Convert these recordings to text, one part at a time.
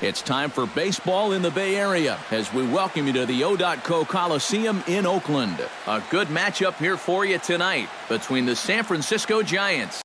It's time for baseball in the Bay Area as we welcome you to the O.co Coliseum in Oakland. A good matchup here for you tonight between the San Francisco Giants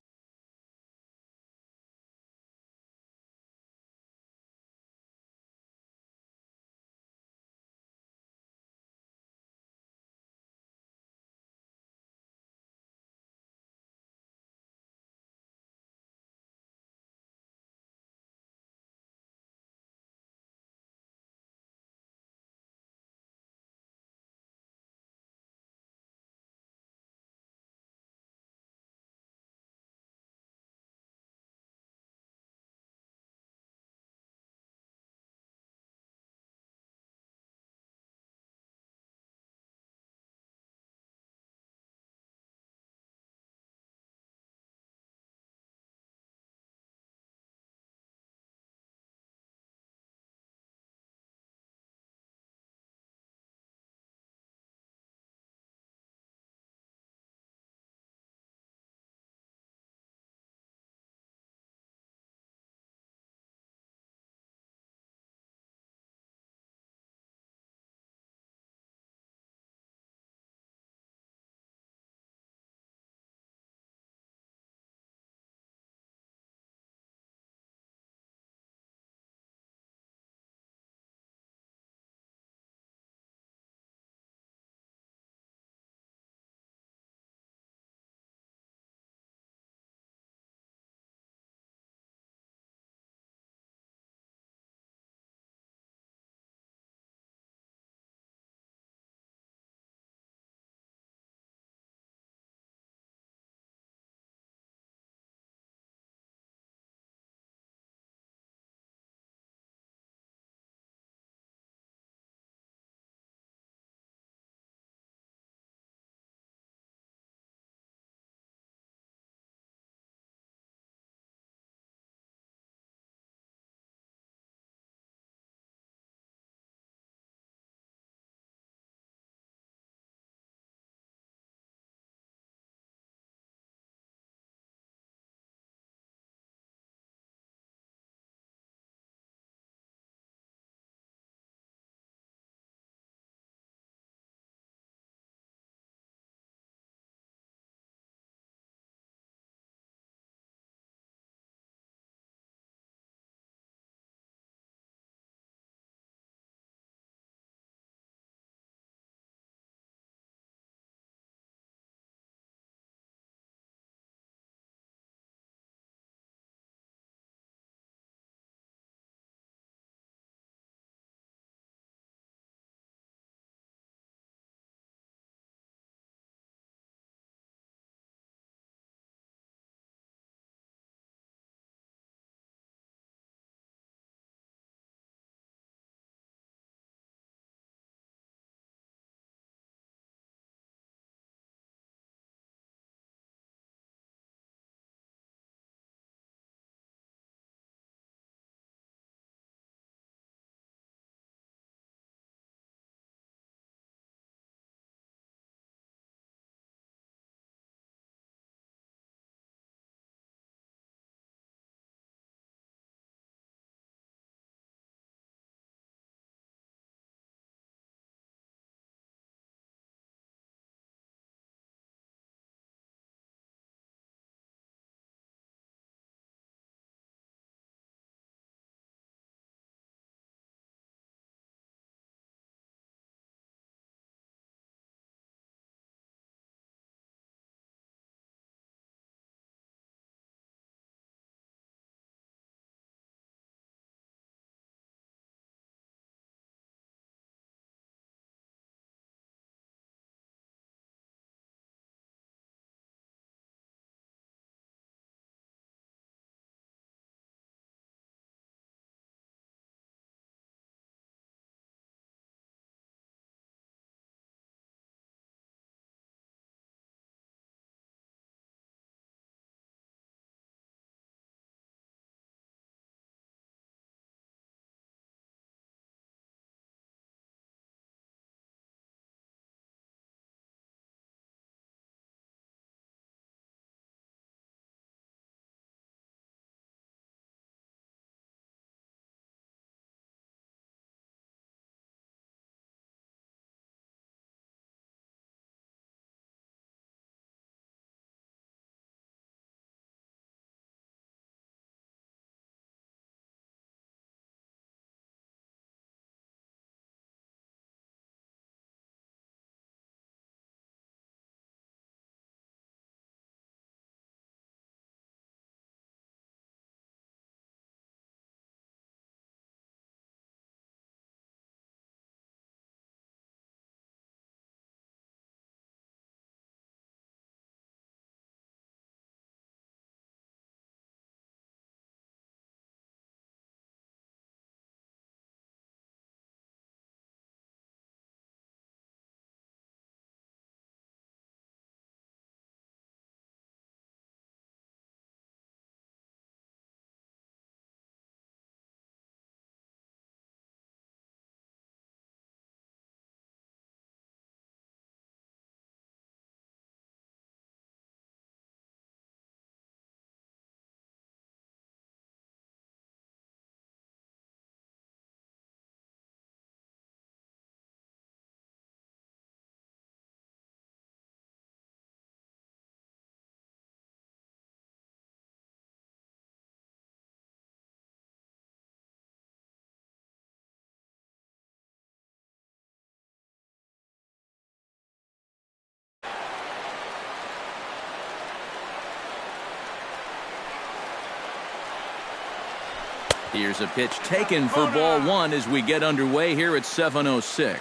Here's a pitch taken for ball one as we get underway here at 7:06.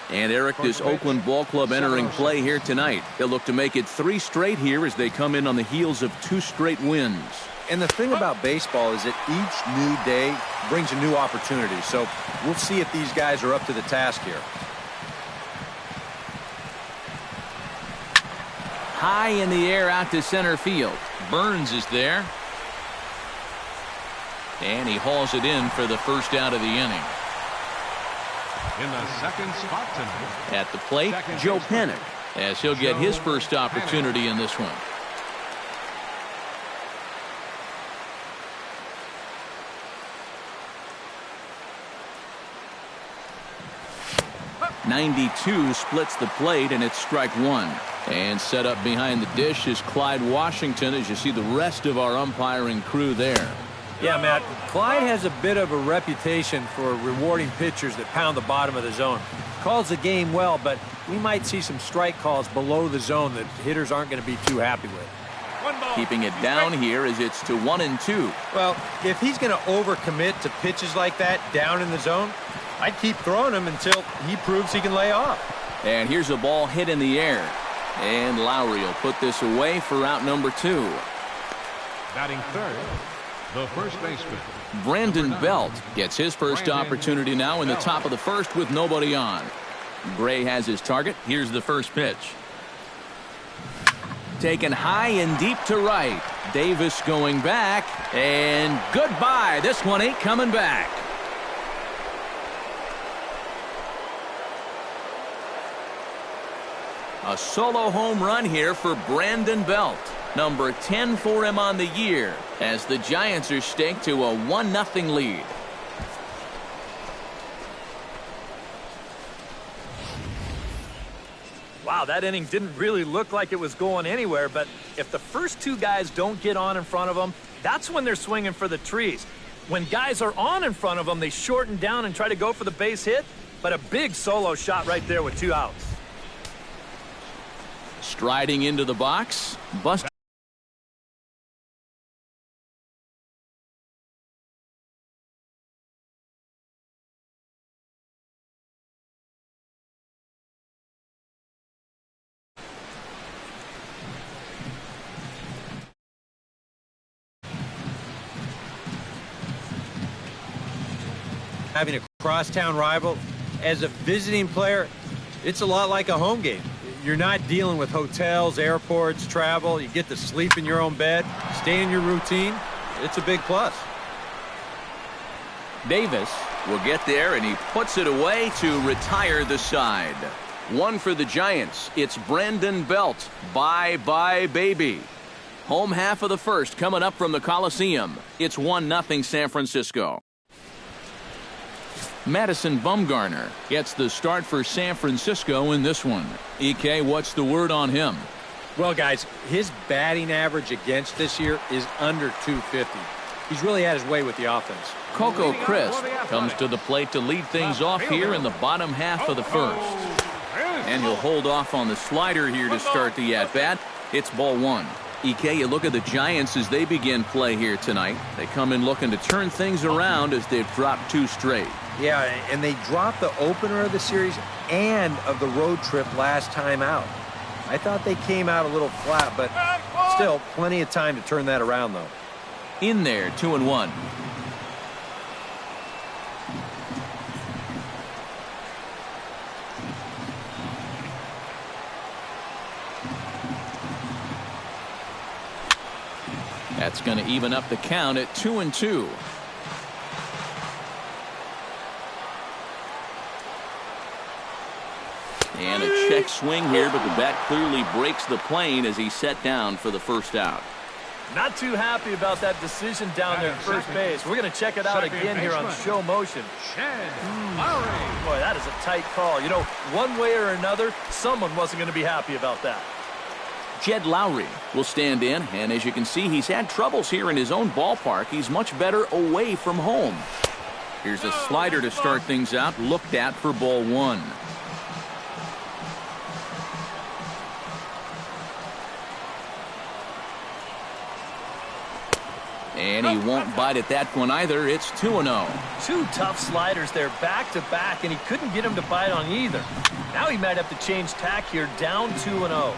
And Eric, this Oakland ball club entering play here tonight. They'll look to make it 3 straight here as they come in on the heels of 2 straight wins. And the thing about baseball is that each new day brings a new opportunity. So we'll see if these guys are up to the task here. High in the air out to center field. Burns is there. And he hauls it in for the first out of the inning. In the second spot tonight. At the plate, Joe Pennick, as he'll get his first opportunity in this one. .92 splits the plate, and it's strike one. And set up behind the dish is Clyde Washington, as you see the rest of our umpiring crew there. Yeah, Matt, Clyde has a bit of a reputation for rewarding pitchers that pound the bottom of the zone. Calls the game well, but we might see some strike calls below the zone that hitters aren't going to be too happy with. Keeping it down here as it's to 1-2. Well, if he's going to overcommit to pitches like that down in the zone, I'd keep throwing him until he proves he can lay off. And here's a ball hit in the air. And Lowry will put this away for out number 2. Batting third, the first baseman. Brandon Belt gets his first opportunity now in the top of the first with nobody on. Gray has his target. Here's the first pitch. Taken high and deep to right. Davis going back. And goodbye. This one ain't coming back. A solo home run here for Brandon Belt. Number 10 for him on the year as the Giants are staked to a 1-0 lead. Wow, that inning didn't really look like it was going anywhere, but if the first 2 guys don't get on in front of them, that's when they're swinging for the trees. When guys are on in front of them, they shorten down and try to go for the base hit, but a big solo shot right there with 2 outs. Striding into the box, Buster. Having a crosstown rival as a visiting player, it's a lot like a home game. You're not dealing with hotels, airports, travel. You get to sleep in your own bed, stay in your routine. It's a big plus. Davis will get there, and he puts it away to retire the side. 1 for the Giants. It's Brandon Belt. Bye-bye, baby. Home half of the first coming up from the Coliseum. It's 1-0 San Francisco. Madison Bumgarner gets the start for San Francisco in this one. EK, what's the word on him? Well, guys, his batting average against this year is under .250. He's really had his way with the offense. Coco Crisp comes to the plate to lead things off here in the bottom half of the first. And he'll hold off on the slider here to start the at-bat. It's ball 1. EK, you look at the Giants as they begin play here tonight. They come in looking to turn things around as they've dropped 2 straight. Yeah, and they dropped the opener of the series and of the road trip last time out. I thought they came out a little flat, but still plenty of time to turn that around, though. In there, 2-1. That's going to even up the count at 2-2. And a check swing here, but the bat clearly breaks the plane as he's set down for the first out. Not too happy about that decision down there at first base. We're going to check it out again here on show motion. Boy, that is a tight call. You know, one way or another, someone wasn't going to be happy about that. Jed Lowry will stand in, and as you can see, he's had troubles here in his own ballpark. He's much better away from home. Here's a slider to start things out, looked at for ball 1. And he won't bite at that one either. It's 2-0. Two tough sliders there back to back, and he couldn't get him to bite on either. Now he might have to change tack here, down 2-0.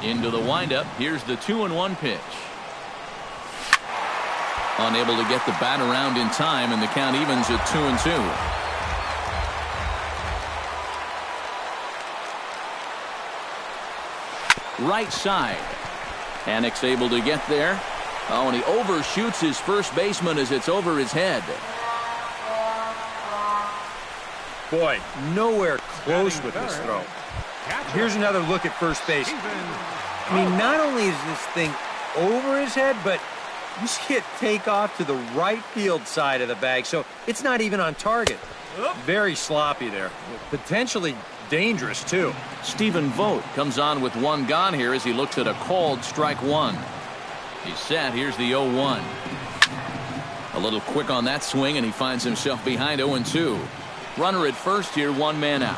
Into the windup. Here's the 2-1 pitch. Unable to get the bat around in time, and the count evens at 2-2. Right side. Panic's able to get there. Oh, and he overshoots his first baseman as it's over his head. Boy, nowhere close with this throw. Here's another look at first base. I mean, not only is this thing over his head, but you see it take off to the right field side of the bag, so it's not even on target. Very sloppy there. Potentially dangerous, too. Stephen Vogt comes on with one gone here as he looks at a called strike one. He's set. Here's the 0-1. A little quick on that swing, and he finds himself behind 0-2. Runner at first here, one man out.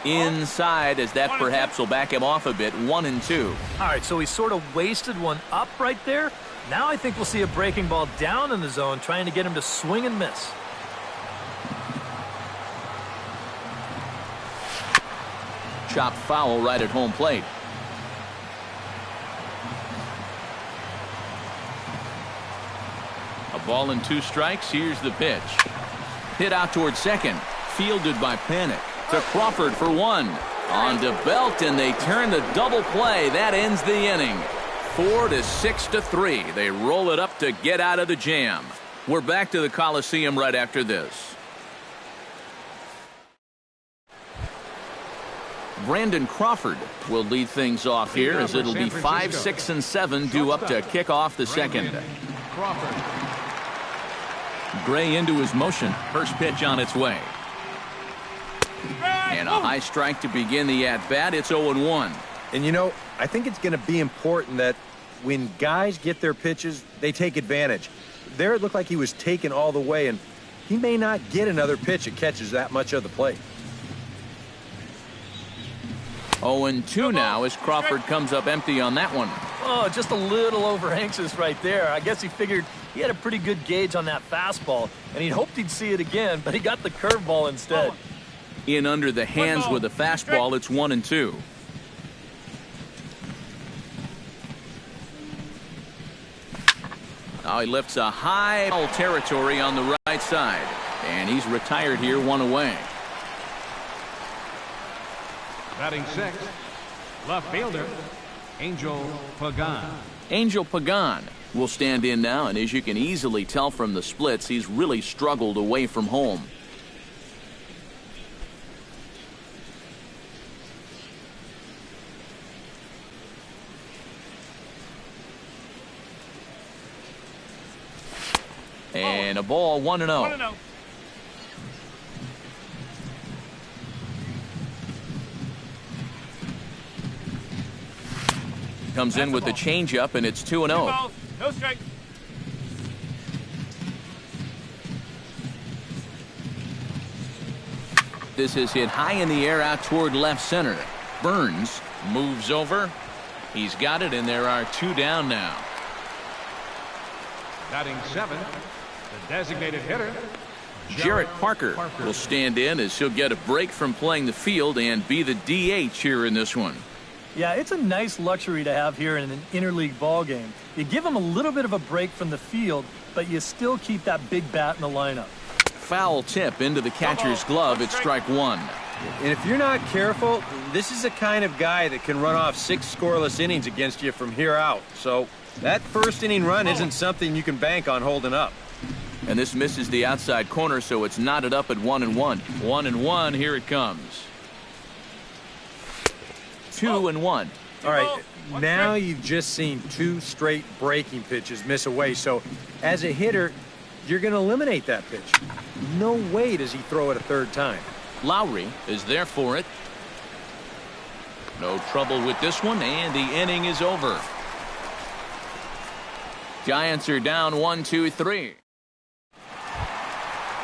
Inside, as that perhaps will back him off a bit. 1-2. All right, so he sort of wasted one up right there. Now I think we'll see a breaking ball down in the zone, trying to get him to swing and miss. Chopped foul right at home plate. A ball and 2 strikes. Here's the pitch. Hit out towards second. Fielded by Panik. To Crawford for 1. On to Belt, and they turn the double play. That ends the inning. 4-6-3. They roll it up to get out of the jam. We're back to the Coliseum right after this. Brandon Crawford will lead things off here as it'll be 5, 6, and 7 due up to kick off the second. Gray into his motion. First pitch on its way. And a high strike to begin the at-bat. It's 0-1. And, you know, I think it's going to be important that when guys get their pitches, they take advantage. There it looked like he was taken all the way, and he may not get another pitch that catches that much of the plate. 0-2 now as Crawford comes up empty on that one. Oh, just a little over anxious right there. I guess he figured he had a pretty good gauge on that fastball, and he hoped he'd see it again, but he got the curveball instead. In under the hands with a fastball, it's 1-2. Now he lifts a high territory on the right side, and he's retired here, 1 away. Batting sixth, left fielder, Angel Pagan. Angel Pagan will stand in now, and as you can easily tell from the splits, he's really struggled away from home. And a ball, 1-0. Comes in with the changeup, and it's 2-0. No strike. This is hit high in the air out toward left center. Burns moves over. He's got it, and there are 2 down now. Batting seventh, the designated hitter, Jarrett Parker will stand in as he'll get a break from playing the field and be the DH here in this one. Yeah, it's a nice luxury to have here in an interleague ball game. You give him a little bit of a break from the field, but you still keep that big bat in the lineup. Foul tip into the catcher's glove. It's strike 1. And if you're not careful, this is the kind of guy that can run off 6 scoreless innings against you from here out. So that first inning run isn't something you can bank on holding up. And this misses the outside corner, so it's knotted up at 1-1. 1-1, here it comes. 2-1. All right, now you've just seen 2 straight breaking pitches miss away. So as a hitter, you're going to eliminate that pitch. No way does he throw it a 3rd time. Lowry is there for it. No trouble with this one, and the inning is over. Giants are down 1-2-3.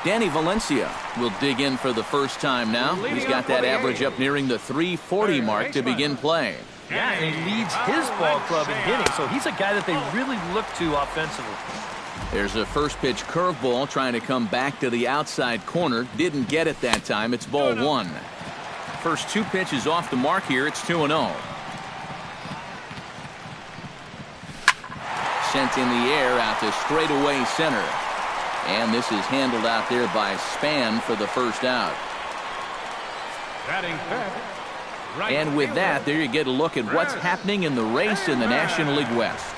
Danny Valencia will dig in for the first time now. He's got that average up nearing the 340 mark to begin play. Yeah, and he leads his ball club in hitting, so he's a guy that they really look to offensively. There's a first pitch curveball trying to come back to the outside corner. Didn't get it that time. It's ball one. First two pitches off the mark here. It's 2-0. Sent in the air out to straightaway center. And this is handled out there by Span for the first out. Batting fifth. Right And with fielder. that, there you get a look at what's happening in the race in the National League West.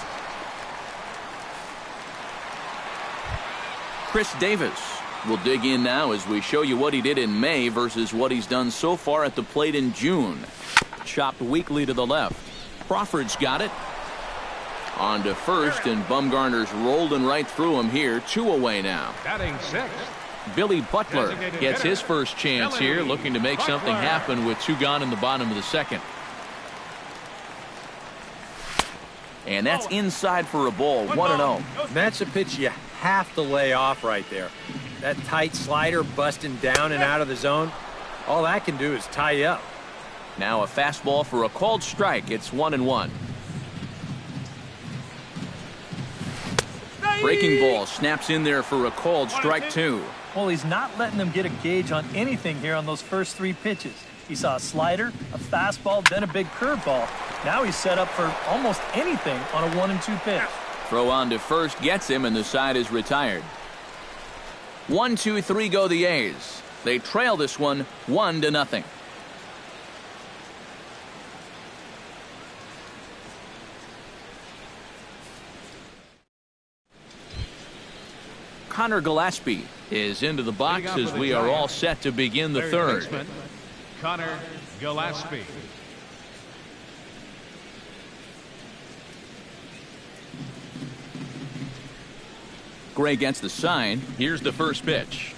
Chris Davis will dig in now as we show you what he did in May versus what he's done so far at the plate in June. Chopped weakly to the left. Crawford's got it. On to first, and Bumgarner's rolling right through him here. 2 away now. Batting sixth. Billy Butler gets his first chance here, looking to make something happen with 2 gone in the bottom of the second. And that's inside for a ball, 1-0. That's a pitch you have to lay off right there. That tight slider busting down and out of the zone, all that can do is tie you up. Now a fastball for a called strike. It's 1-1. Breaking ball snaps in there for a called strike 2. Well, he's not letting them get a gauge on anything here on those first 3 pitches. He saw a slider, a fastball, then a big curveball. Now he's set up for almost anything on a 1 and 2 pitch. Throw on to first gets him, and the side is retired. 1-2-3 go the A's. They trail this one 1-0. Connor Gillespie is into the box as we are all set to begin the third. Connor Gillespie. Gray gets the sign. Here's the first pitch.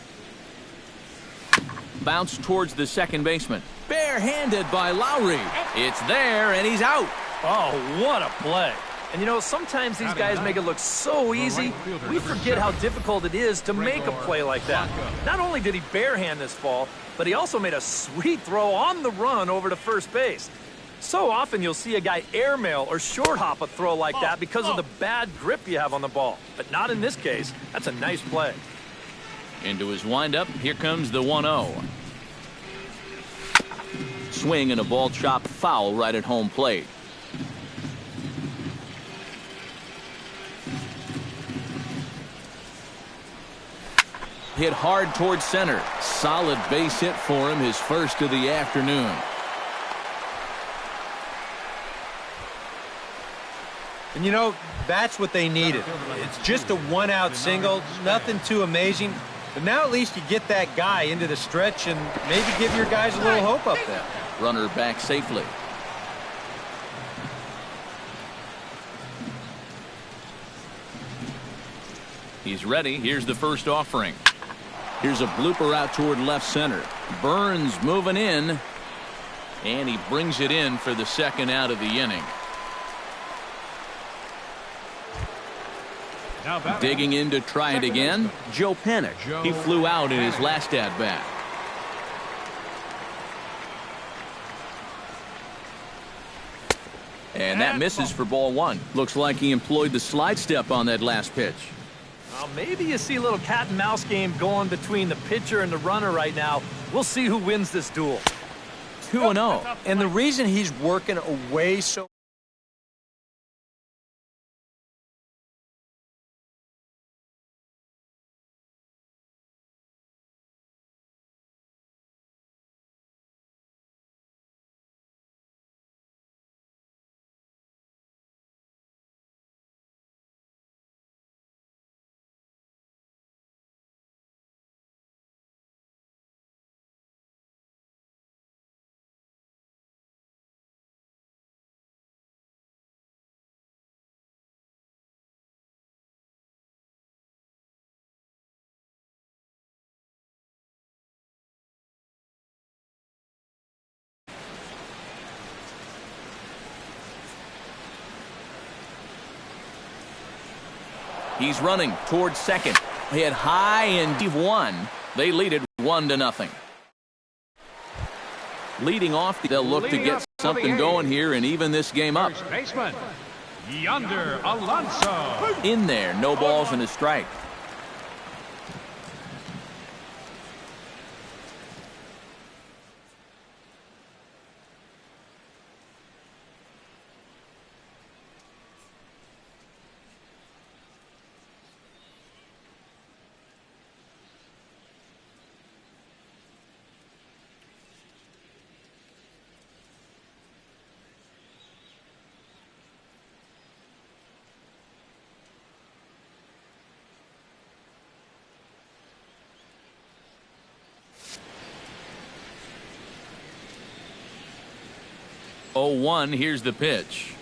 Bounce towards the second baseman. Barehanded by Lowry. It's there, and he's out. Oh, what a play. And you know, sometimes these guys make it look so easy, we forget how difficult it is to make a play like that. Not only did he barehand this ball, but he also made a sweet throw on the run over to first base. So often you'll see a guy airmail or short hop a throw like that because of the bad grip you have on the ball. But not in this case. That's a nice play. Into his windup, here comes the 1-0. Swing and a ball chopped foul right at home plate. Hit hard towards center. Solid base hit for him, his first of the afternoon. And you know, that's what they needed. It's just a 1-out single, nothing too amazing. But now at least you get that guy into the stretch and maybe give your guys a little hope up there. Runner back safely. He's ready. Here's the first offering. Here's a blooper out toward left center. Burns moving in. And he brings it in for the second out of the inning. Digging in to try it again, Joe Panik. He flew out in his last at-bat. And that misses for ball 1. Looks like he employed the slide step on that last pitch. Well, maybe you see a little cat and mouse game going between the pitcher and the runner right now. We'll see who wins this duel. 2-0. And the reason he's working away so He's running towards second. hit high and deep one. They lead it 1-0. Leading off, they'll look to get something going here and even this game up. First baseman, Yonder Alonso. In there, no balls and a strike. Oh, 1, here's the pitch.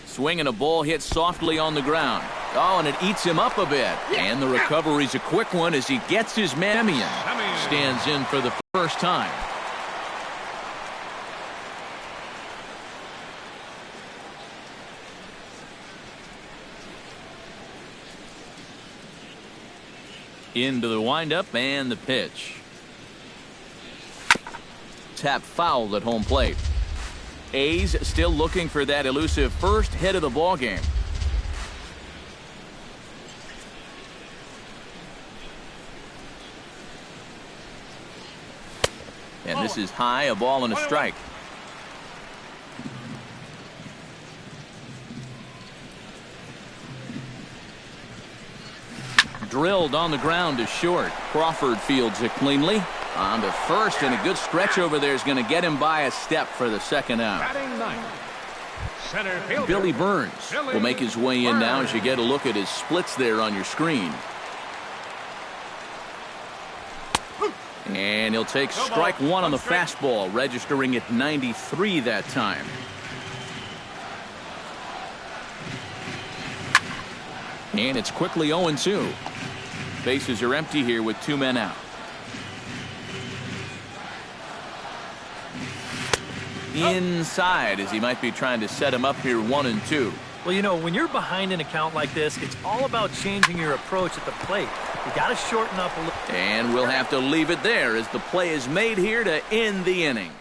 Swinging a ball hit softly on the ground. Oh, and it eats him up a bit. And the recovery's a quick one as he gets his man in. Stands in for the first time. Into the windup and the pitch. Tap foul at home plate. A's still looking for that elusive first hit of the ball game. And this is high, a ball and a strike. Drilled on the ground to short. Crawford fields it cleanly. On to first, and a good stretch over there is going to get him by a step for the second out. Batting ninth, center fielder, Billy Burns will make his way in now as you get a look at his splits there on your screen. And he'll take strike one on the fastball, registering at 93 that time. And it's quickly 0-2. Bases are empty here with 2 men out. Inside as he might be trying to set him up here 1-2. Well, you know, when you're behind an account like this, it's all about changing your approach at the plate. You got to shorten up a little. And we'll have to leave it there as the play is made here to end the inning.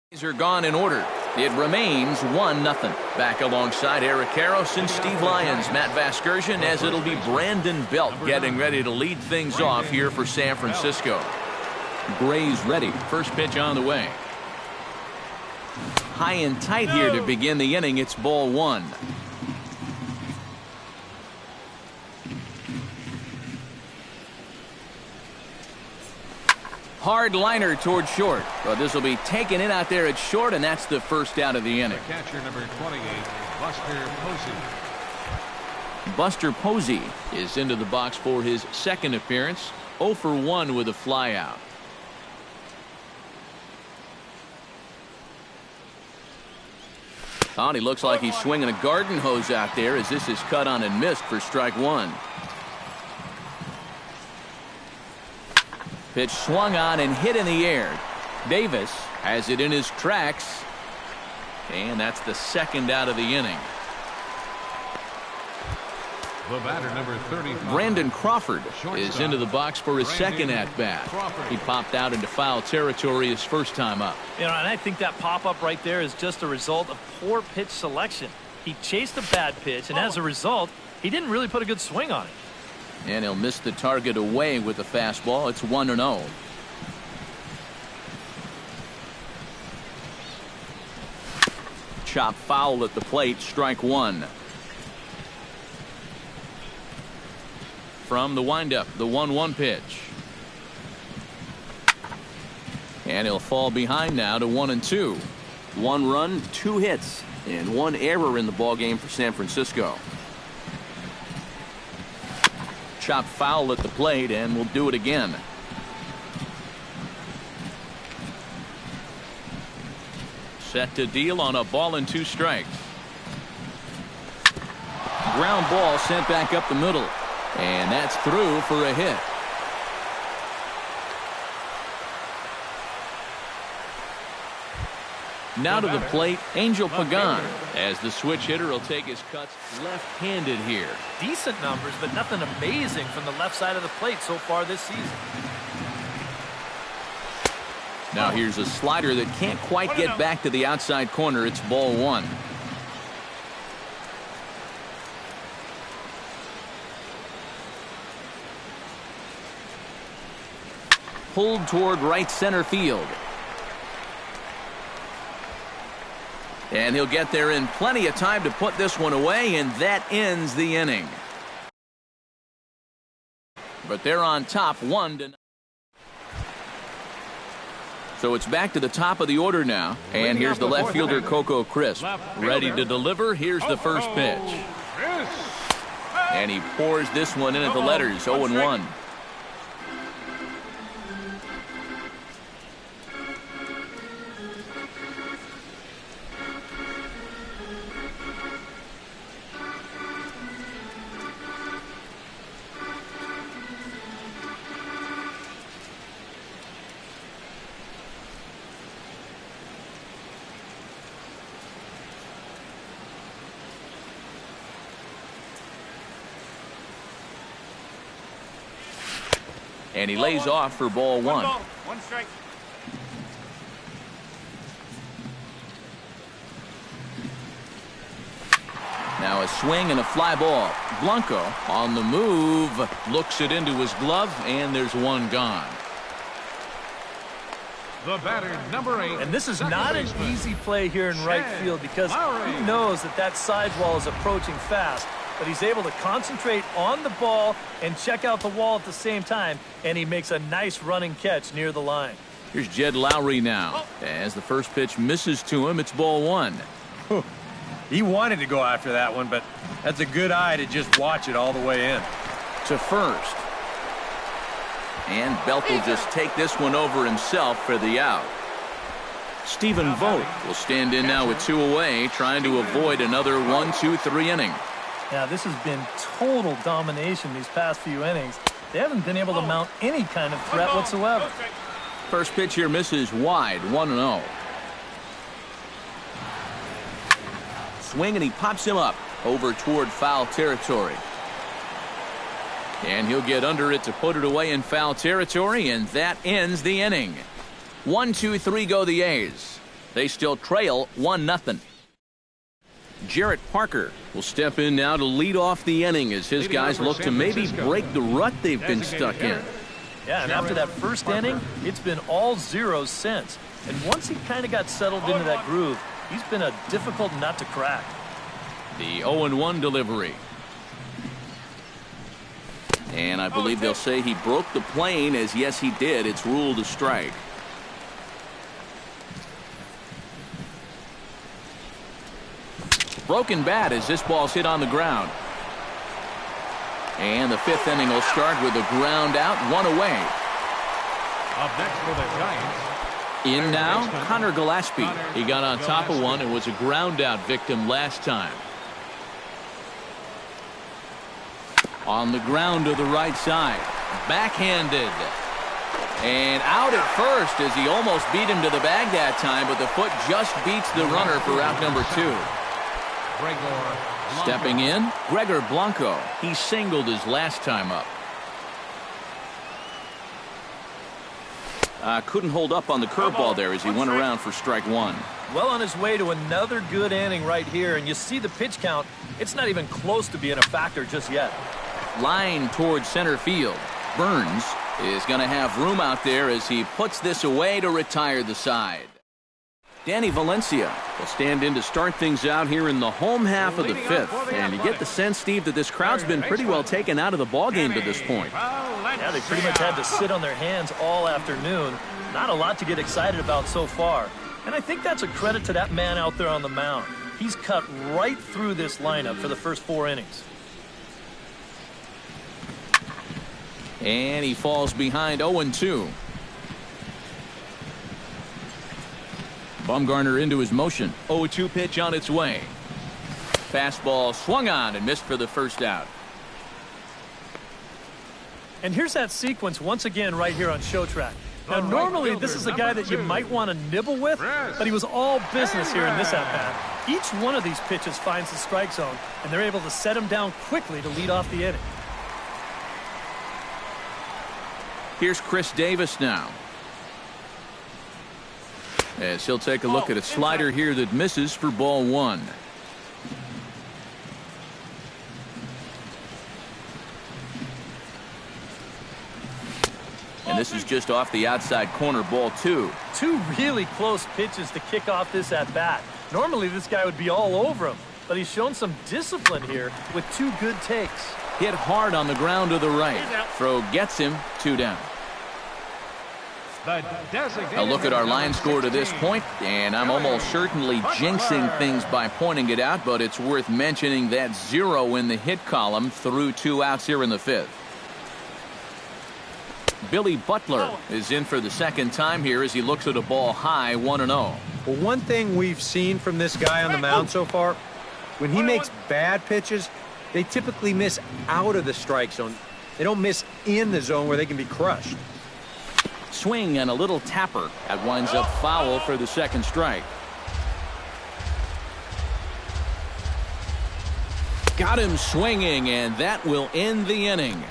These are gone in order. It remains 1-0. Back alongside Eric Karros and Steve Lyons, Matt Vasgersian, as it'll be Brandon Belt getting ready to lead things off here for San Francisco. Gray's ready. First pitch on the way. High and tight here to begin the inning. It's ball 1. Hard liner toward short. But this will be taken in out there at short, and that's the first out of the inning. The catcher, number 28, Buster Posey. Buster Posey is into the box for his second appearance. 0 for 1 with a flyout. Oh, he looks like he's swinging a garden hose out there as this is cut on and missed for strike 1. Pitch swung on and hit in the air. Davis has it in his tracks. And that's the second out of the inning. The batter, number 35. Brandon Crawford is into the box for his second at-bat. He popped out into foul territory his first time up. You know, and I think that pop-up right there is just a result of poor pitch selection. He chased a bad pitch, and as a result, he didn't really put a good swing on it. And he'll miss the target away with the fastball. It's 1-0. Chop foul at the plate, strike 1. From the windup, the 1-1 pitch. And he'll fall behind now to 1-2. 1 run, 2 hits, and 1 error in the ballgame for San Francisco. Chop foul at the plate, and we'll do it again. Set to deal on a ball and 2 strikes. Ground ball sent back up the middle. And that's through for a hit. Now to the plate, Angel Pagan, as the switch hitter will take his cuts left-handed here. Decent numbers, but nothing amazing from the left side of the plate so far this season. Now here's a slider that can't quite get back to the outside corner. It's ball one. Pulled toward right center field. And he'll get there in plenty of time to put this one away, and that ends the inning. But they're on top 1-0. So it's back to the top of the order now. And here's the left fielder, Coco Crisp. Ready to deliver. Here's the first pitch. And he pours this one in at the letters, 0-1. And he lays off for ball one. One strike. Now a swing and a fly ball. Blanco on the move, looks it into his glove, and there's one gone. The batter, number 8. And this is not an easy play here in right field because he knows that sidewall is approaching fast. But he's able to concentrate on the ball and check out the wall at the same time, and he makes a nice running catch near the line. Here's Jed Lowry now. As the first pitch misses to him, it's ball one. He wanted to go after that one, but that's a good eye to just watch it all the way in. To first. And Belt will just take this one over himself for the out. Stephen Vogt will stand in now with 2 away, trying to avoid another 1-2-3 inning. Now, this has been total domination these past few innings. They haven't been able to mount any kind of threat whatsoever. First pitch here misses wide, 1-0. Swing, and he pops him up over toward foul territory. And he'll get under it to put it away in foul territory, and that ends the inning. 1-2-3 go the A's. They still trail 1-0. Jarrett Parker will step in now to lead off the inning as his guys look to maybe break the rut they've been stuck in. Yeah, and after that first inning, it's been all zeros since. And once he kind of got settled into that groove, he's been a difficult nut to crack. The 0-1 delivery. And I believe they'll say he broke the plane, as yes he did. It's ruled a strike. Broken bat as this ball's hit on the ground. And the 5th inning will start with a ground out, 1 away. Up next for the Giants. In now, Connor Gillespie. He got on top of one and was a ground out victim last time. On the ground to the right side. Backhanded. And out at first as he almost beat him to the bag that time, but the foot just beats the runner for out number 2. Stepping in, Gregor Blanco. He singled his last time up. Couldn't hold up on the curveball there as he went around for strike 1. Well on his way to another good inning right here, and you see the pitch count. It's not even close to being a factor just yet. Line towards center field. Burns is going to have room out there as he puts this away to retire the side. Danny Valencia will stand in to start things out here in the home half of the 5th. And you get the sense, Steve, that this crowd's been pretty well taken out of the ballgame to this point. Yeah, they pretty much had to sit on their hands all afternoon. Not a lot to get excited about so far. And I think that's a credit to that man out there on the mound. He's cut right through this lineup for the first 4 innings. And he falls behind 0-2. Bumgarner into his motion. 0-2 pitch on its way. Fastball swung on and missed for the first out. And here's that sequence once again right here on Show Track. Now, normally, this is a guy that you might want to nibble with, but he was all business here in this at-bat. Each one of these pitches finds the strike zone, and they're able to set him down quickly to lead off the inning. Here's Chris Davis now. As he'll take a look at a slider here that misses for ball one. And this is just off the outside corner, ball two. Two really close pitches to kick off this at-bat. Normally, this guy would be all over him, but he's shown some discipline here with two good takes. Hit hard on the ground to the right. Throw gets him, 2 down. A look at our line score to this point, and I'm almost certainly jinxing things by pointing it out, but it's worth mentioning that 0 in the hit column through 2 outs here in the 5th. Billy Butler is in for the second time here as he looks at a ball high, 1-0. Well, one thing we've seen from this guy on the mound so far, when he makes bad pitches, they typically miss out of the strike zone. They don't miss in the zone where they can be crushed. Swing and a little tapper. That winds up foul for the second strike. Got him swinging, and that will end the inning.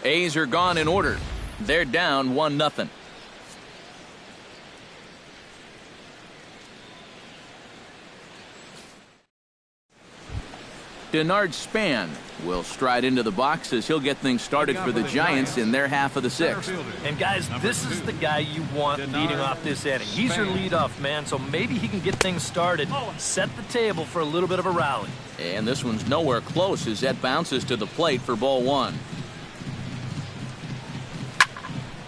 A's are gone in order. They're down 1-0. Denard Span will stride into the box as he'll get things started for the Giants in their half of the 6th. And guys, this is the guy you want leading off this inning. He's your leadoff man, so maybe he can get things started, set the table for a little bit of a rally. And this one's nowhere close as that bounces to the plate for ball one.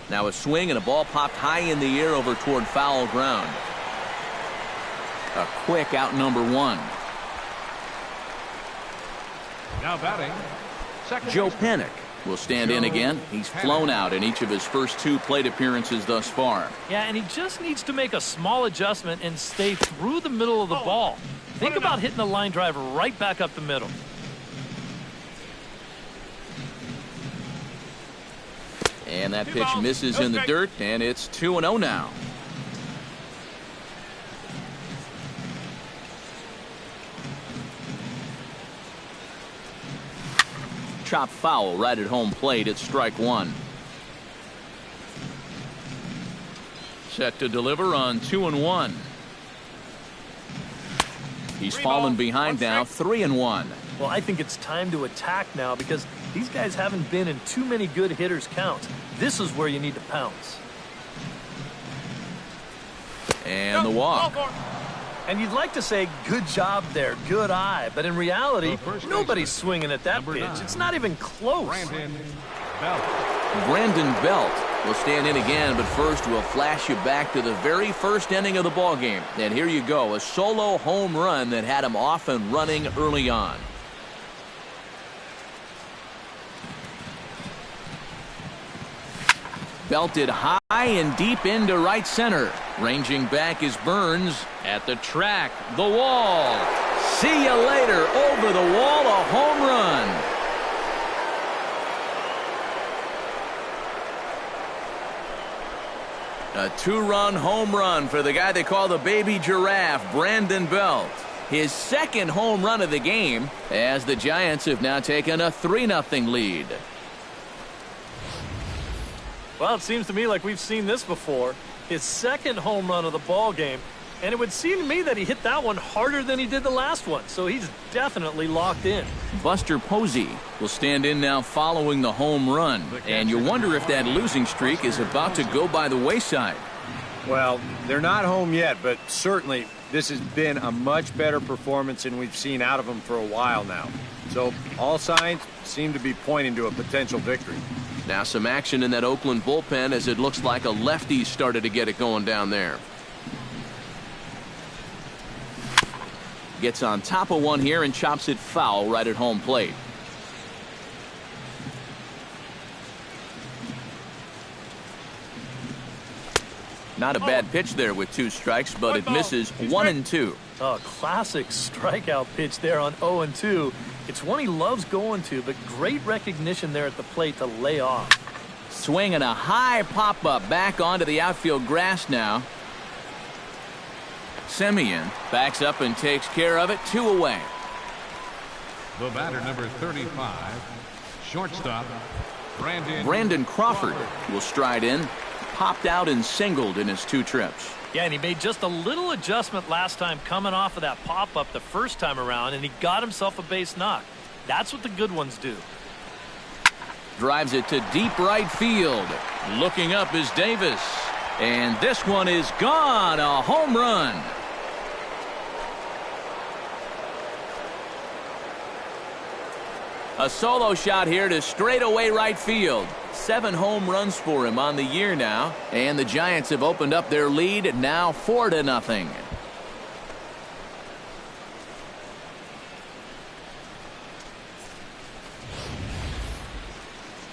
Now a swing and a ball popped high in the air over toward foul ground. A quick out number 1. Now batting, Joe Panik will stand in again. He's flown out in each of his first 2 plate appearances thus far. Yeah, and he just needs to make a small adjustment and stay through the middle of the ball. Think about hitting a line drive right back up the middle. And that pitch misses in the dirt, and it's 2-0 now. Chop foul right at home plate. It's strike 1. Set to deliver on 2-1. He's fallen behind now, 3-1. Well, I think it's time to attack now because these guys haven't been in too many good hitters' counts. This is where you need to pounce. And the walk. And you'd like to say, good job there, good eye. But in reality, nobody's swinging at that pitch. It's not even close. Brandon Belt will stand in again, but first we'll flash you back to the very first inning of the ballgame. And here you go, a solo home run that had him off and running early on. Belted high and deep into right center. Ranging back is Burns at the track, the wall. See you later. Over the wall, a home run. A 2-run home run for the guy they call the baby giraffe, Brandon Belt. His second home run of the game as the Giants have now taken a 3-0 lead. Well, it seems to me like we've seen this before. His second home run of the ball game, and it would seem to me that he hit that one harder than he did the last one, so he's definitely locked in. Buster Posey will stand in now following the home run, and you wonder if that losing streak is about to go by the wayside. Well, they're not home yet, but certainly this has been a much better performance than we've seen out of them for a while now. So all signs seem to be pointing to a potential victory. Now some action in that Oakland bullpen as it looks like a lefty started to get it going down there. Gets on top of one here and chops it foul right at home plate. Not a bad pitch there with 2 strikes, but it misses 1-2. Oh, classic strikeout pitch there on 0-2. It's one he loves going to, but great recognition there at the plate to lay off. Swinging a high pop-up back onto the outfield grass now. Semien backs up and takes care of it. 2 away. The batter, number 35, shortstop, Brandon Crawford will stride in. Popped out and singled in his 2 trips. Yeah, and he made just a little adjustment last time coming off of that pop-up the first time around, and he got himself a base knock. That's what the good ones do. Drives it to deep right field. Looking up is Davis. And this one is gone. A home run. A solo shot here to straightaway right field. 7 home runs for him on the year now. And the Giants have opened up their lead now 4-0.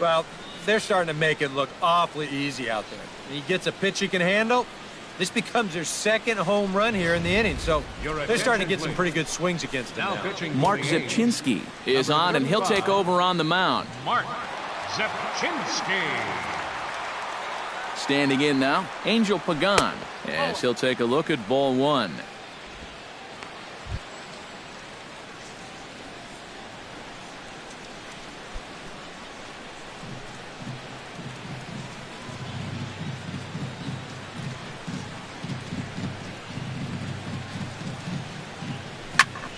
Well, they're starting to make it look awfully easy out there. He gets a pitch he can handle. This becomes their 2nd home run here in the inning, so they're starting to get some pretty good swings against him now. Mark Zepchinski is on, and he'll take over on the mound. Mark Zepchinski. Standing in now, Angel Pagan, as he'll take a look at ball 1.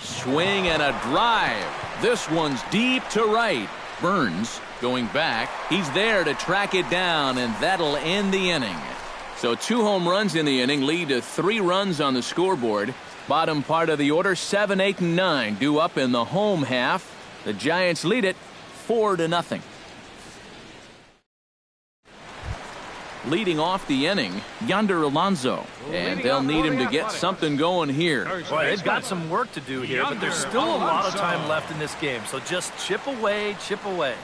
Swing and a drive. This one's deep to right. Burns going back. He's there to track it down, and that'll end the inning. So 2 home runs in the inning lead to 3 runs on the scoreboard. Bottom part of the order, 7, 8, and 9 due up in the home half. The Giants lead it 4-0. Leading off the inning, Yonder Alonso, and they'll need him to get something going here. Boy, they've got some work to do here, but there's still a lot of time left in this game, so just chip away, chip away.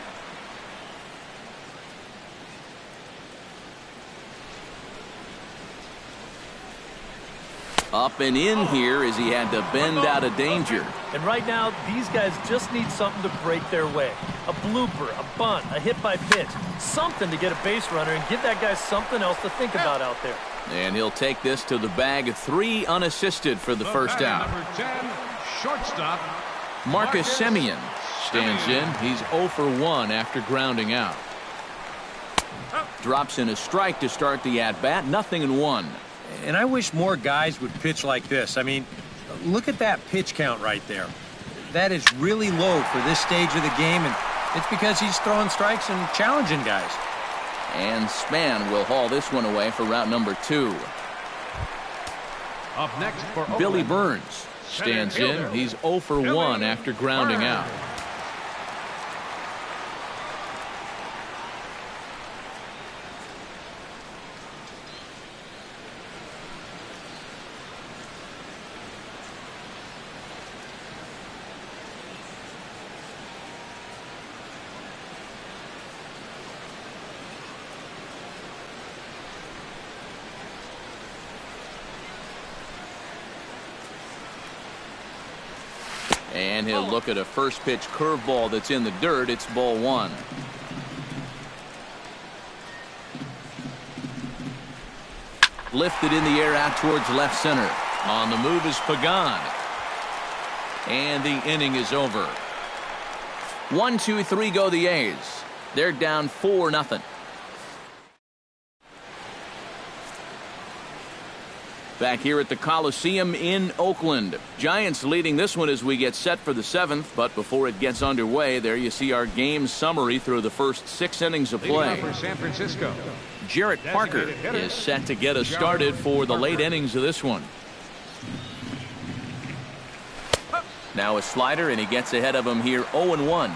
Up and in here as he had to bend out of danger. And right now, these guys just need something to break their way. A blooper, a bunt, a hit by pitch. Something to get a base runner and give that guy something else to think about out there. And he'll take this to the bag. 3 unassisted for the first out. Number 10, shortstop, Marcus Semien stands in. He's 0 for 1 after grounding out. Drops in a strike to start the at-bat. 0-1. And I wish more guys would pitch like this. I mean, look at that pitch count right there. That is really low for this stage of the game, and it's because he's throwing strikes and challenging guys. And Span will haul this one away for route number 2. up next for Billy Burns stands in. He's 0 for 1 after grounding out. And he'll look at a first pitch curveball that's in the dirt. It's ball 1. Lifted in the air out towards left center. On the move is Pagan. And the inning is over. 1, 2, 3 go the A's. They're down 4-0. Back here at the Coliseum in Oakland. Giants leading this one as we get set for the 7th. But before it gets underway, there you see our game summary through the first 6 innings of play. For San Francisco, Jarrett Parker is set to get us started for the late innings of this one. Now a slider, and he gets ahead of him here 0-1.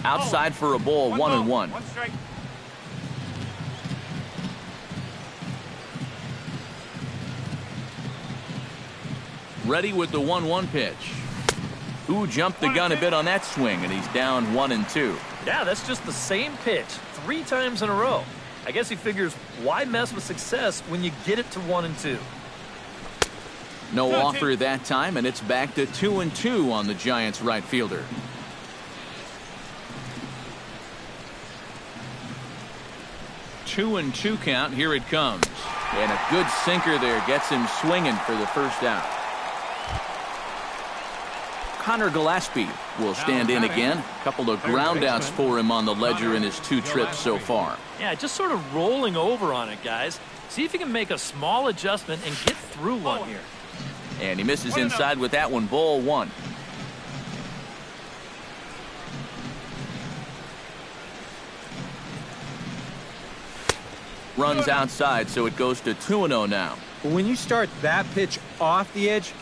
Outside for a ball, 1-1. Ready with the 1-1 pitch. Who jumped the gun a bit on that swing, and he's down 1-2. Yeah, that's just the same pitch 3 times in a row. I guess he figures, why mess with success when you get it to 1-2? No offer that time, and it's back to 2-2 on the Giants right fielder. Two and two count. Here it comes. And a good sinker there gets him swinging for the first out. Connor Gillespie will stand in again. A couple of groundouts for him on the ledger in his 2 trips so far. Yeah, just sort of rolling over on it, guys. See if you can make a small adjustment and get through one here. And he misses inside with that one. Ball 1. Runs outside, so it goes to 2-0 now. But when you start that pitch off the edge,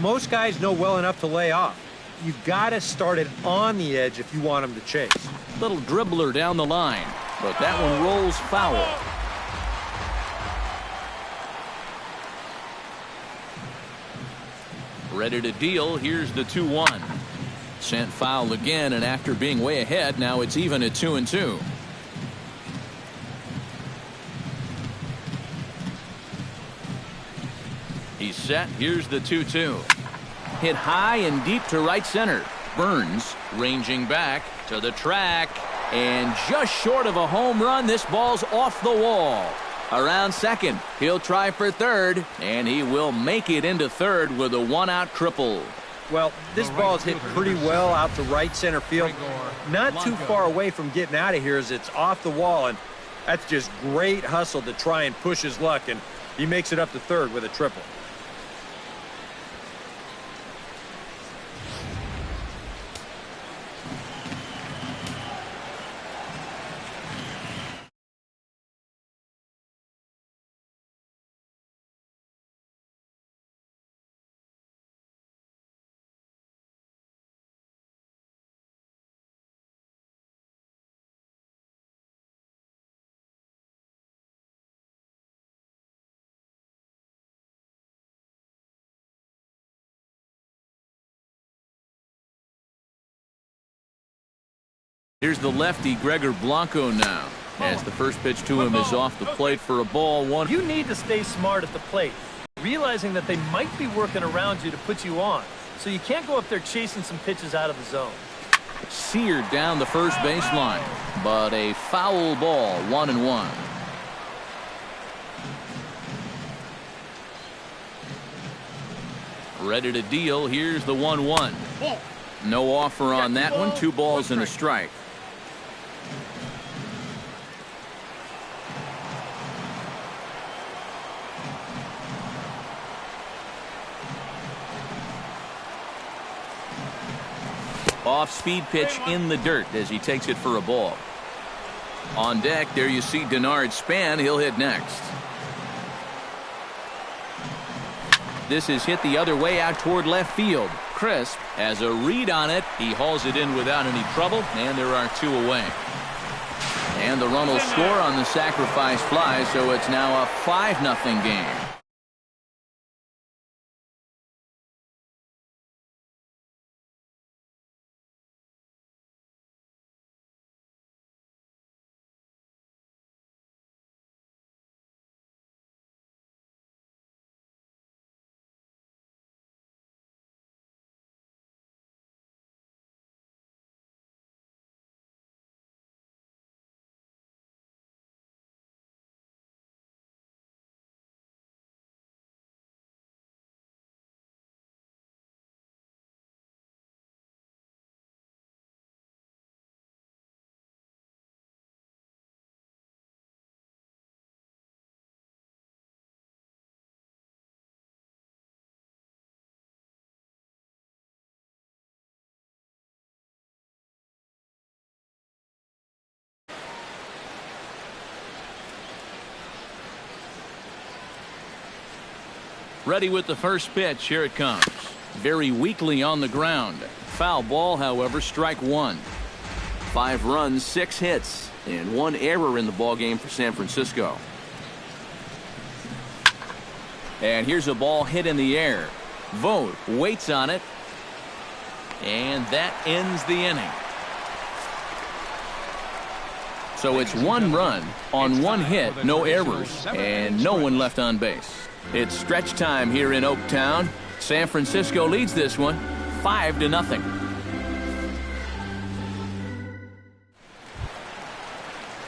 most guys know well enough to lay off. You've got to start it on the edge if you want him to chase. Little dribbler down the line, but that one rolls foul. Ready to deal. Here's the 2-1. Sent foul again, and after being way ahead, now it's even at 2-2. He's set. Here's the 2-2. Hit high and deep to right center. Burns ranging back to the track, and just short of a home run. This ball's off the wall. Around second, he'll try for third, and he will make it into third with a 1-out triple. Well, this ball's hit pretty well out to right center field. Not too far away from getting out of here as it's off the wall, and that's just great hustle to try and push his luck, and he makes it up to third with a triple. Here's the lefty, Gregor Blanco, now, as the first pitch to him is off the plate for a ball 1. You need to stay smart at the plate, realizing that they might be working around you to put you on. So you can't go up there chasing some pitches out of the zone. Seared down the first baseline, but a foul ball, 1-1. Ready to deal. Here's the 1-1. No offer on that one. 2 balls and a strike. Off-speed pitch in the dirt as he takes it for a ball. On deck, there you see Denard Span. He'll hit next. This is hit the other way out toward left field. Crisp has a read on it. He hauls it in without any trouble, and there are 2 away. And the run will score on the sacrifice fly, so it's now a 5-0 game. Ready with the first pitch. Here it comes. Very weakly on the ground. Foul ball, however, strike 1. 5 runs, 6 hits, and 1 error in the ballgame for San Francisco. And here's a ball hit in the air. Vogt waits on it, and that ends the inning. So it's 1 run on 1 hit, no errors, and no one left on base. It's stretch time here in Oaktown. San Francisco leads this one 5-0.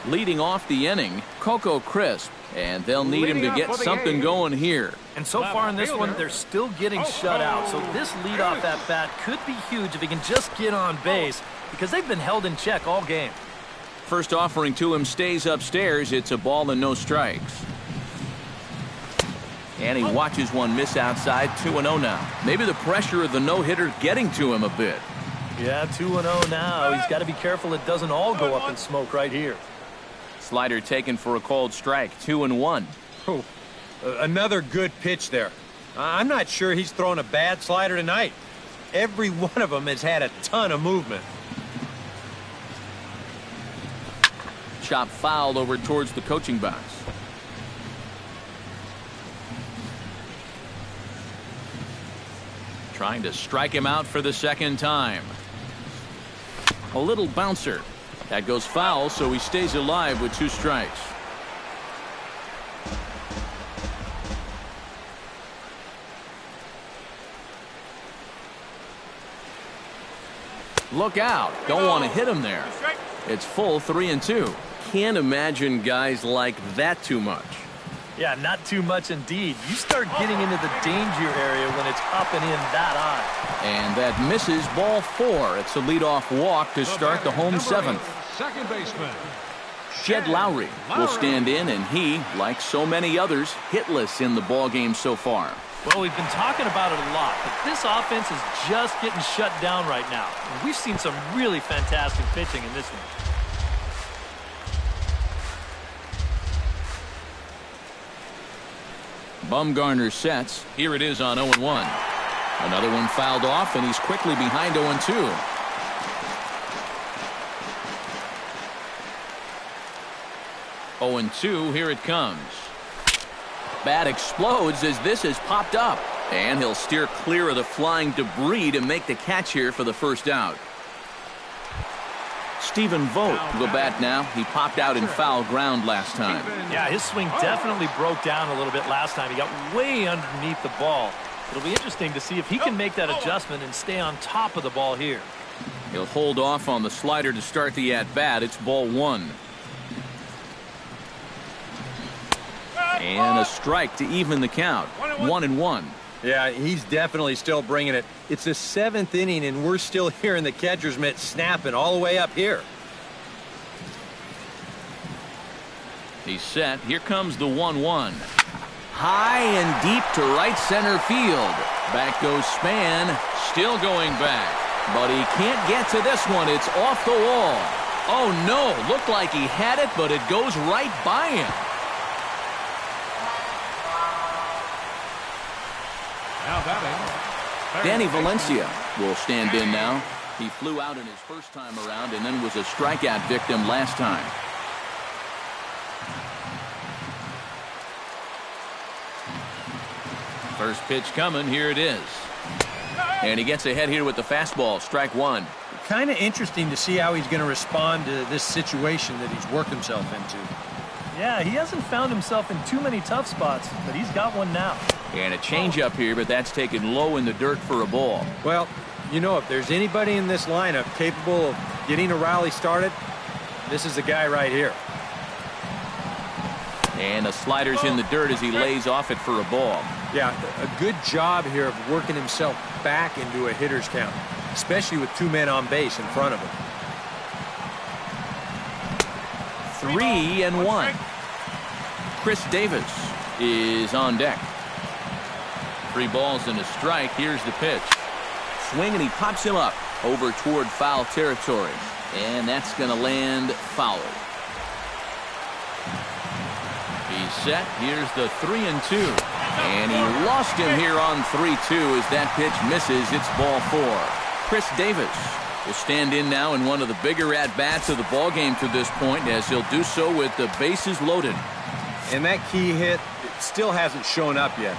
Leading off the inning, Coco Crisp, and they'll need him to get something going here. And so far in this one, they're still getting shut out. So this leadoff at bat could be huge if he can just get on base, because they've been held in check all game. First offering to him stays upstairs. It's a ball and no strikes. And he watches one miss outside. 2-0 now. Maybe the pressure of the no-hitter getting to him a bit. Yeah, 2-0 now. He's got to be careful it doesn't all go up in smoke right here. Slider taken for a called strike. 2-1. Oh, another good pitch there. I'm not sure he's thrown a bad slider tonight. Every one of them has had a ton of movement. Chop foul over towards the coaching box. Trying to strike him out for the second time. A little bouncer. That goes foul, so he stays alive with 2 strikes. Look out. Don't want to hit him there. It's full 3-2. Can't imagine guys like that too much. Yeah, not too much indeed. You start getting into the danger area when it's up and in that high. And that misses ball 4. It's a leadoff walk to start the home 7th. Second baseman. Jed Lowry will stand in, and he, like so many others, hitless in the ballgame so far. Well, we've been talking about it a lot, but this offense is just getting shut down right now. And we've seen some really fantastic pitching in this one. Bumgarner sets. Here it is on 0-1. Another one fouled off, and he's quickly behind 0-2. Oh, 2, here it comes. Bat explodes as this has popped up. And he'll steer clear of the flying debris to make the catch here for the first out. Stephen Vogt will bat now. He popped out in foul ground last time. Yeah, his swing definitely broke down a little bit last time. He got way underneath the ball. It'll be interesting to see if he can make that adjustment and stay on top of the ball here. He'll hold off on the slider to start the at-bat. It's ball 1. And a strike to even the count. 1-1. Yeah, he's definitely still bringing it. It's the 7th inning, and we're still hearing the catcher's mitt snapping all the way up here. He's set. Here comes the 1-1. High and deep to right center field. Back goes Span. Still going back. But he can't get to this one. It's off the wall. Oh, no. Looked like he had it, but it goes right by him. Now batting, Danny Valencia will stand in now. He flew out in his first time around and then was a strikeout victim last time. First pitch coming. Here it is. And he gets ahead here with the fastball. Strike 1. Kind of interesting to see how he's going to respond to this situation that he's worked himself into. Yeah, he hasn't found himself in too many tough spots, but he's got one now. And a changeup here, but that's taken low in the dirt for a ball. Well, you know, if there's anybody in this lineup capable of getting a rally started, this is the guy right here. And the slider's in the dirt as he lays off it for a ball. Yeah, a good job here of working himself back into a hitter's count, especially with 2 men on base in front of him. 3-1. Chris Davis is on deck. 3 balls and a strike. Here's the pitch. Swing, and he pops him up over toward foul territory. And that's going to land foul. He's set. Here's the 3-2. And he lost him here on 3-2 as that pitch misses. It's ball 4. Chris Davis will stand in now in one of the bigger at-bats of the ballgame to this point, as he'll do so with the bases loaded. And that key hit, it still hasn't shown up yet.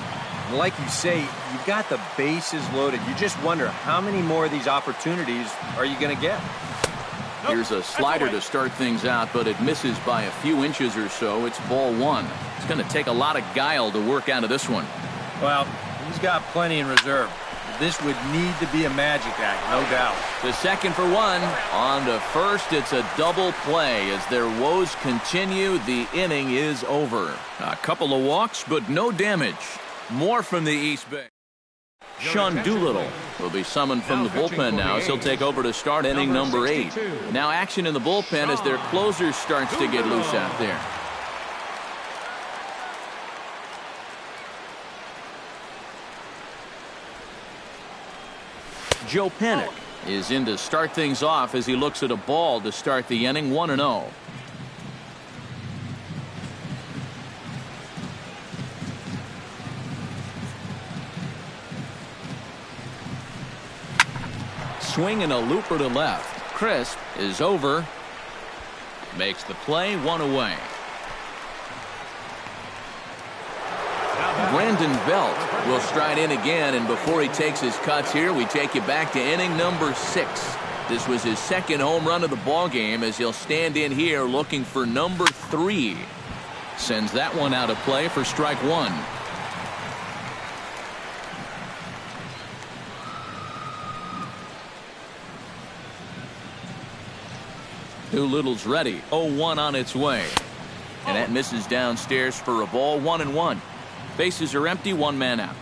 And like you say, you've got the bases loaded. You just wonder how many more of these opportunities are you going to get? Here's a slider to start things out, but it misses by a few inches or so. It's ball one. It's going to take a lot of guile to work out of this one. Well, he's got plenty in reserve. This would need to be a magic act, no doubt. The second for one. On to first, it's a double play. As their woes continue, the inning is over. A couple of walks, but no damage. More from the East Bay. Sean Doolittle will be summoned from the bullpen now as he'll take over to start inning number 8. Now action in the bullpen as their closer starts to get loose out there. Joe Panik is in to start things off as he looks at a ball to start the inning. 1-0. Swing and a looper to left. Crisp is over. Makes the play, 1 away. Brandon Belt will stride in again, and before he takes his cuts here, we take you back to inning number 6. This was his second home run of the ball game as he'll stand in here looking for number 3. Sends that one out of play for strike 1. Doolittle's ready. 0-1 on its way. And that misses downstairs for a ball. 1-1. Bases are empty. 1 man out.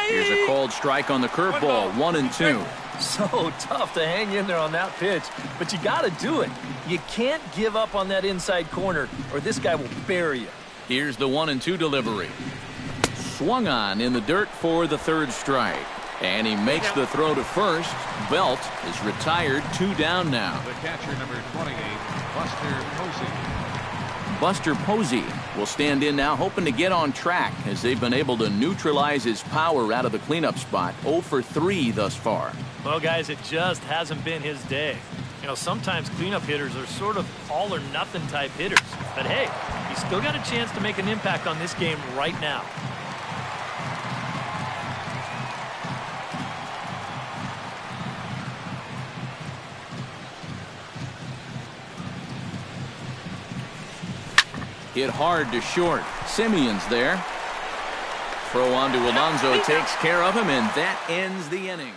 Here's a called strike on the curveball. 1-2. So tough to hang in there on that pitch, but you got to do it. You can't give up on that inside corner or this guy will bury you. Here's the 1-2 delivery. Swung on in the dirt for the third strike. And he makes the throw to first. Belt is retired. 2 down now. The catcher, number 28, Buster Posey. Buster Posey will stand in now, hoping to get on track as they've been able to neutralize his power out of the cleanup spot. 0 for 3 thus far. Well, guys, it just hasn't been his day. You know, sometimes cleanup hitters are sort of all or nothing type hitters. But hey, he's still got a chance to make an impact on this game right now. Hit hard to short. Simeon's there. Throw on to Alonso takes care of him, and that ends the inning.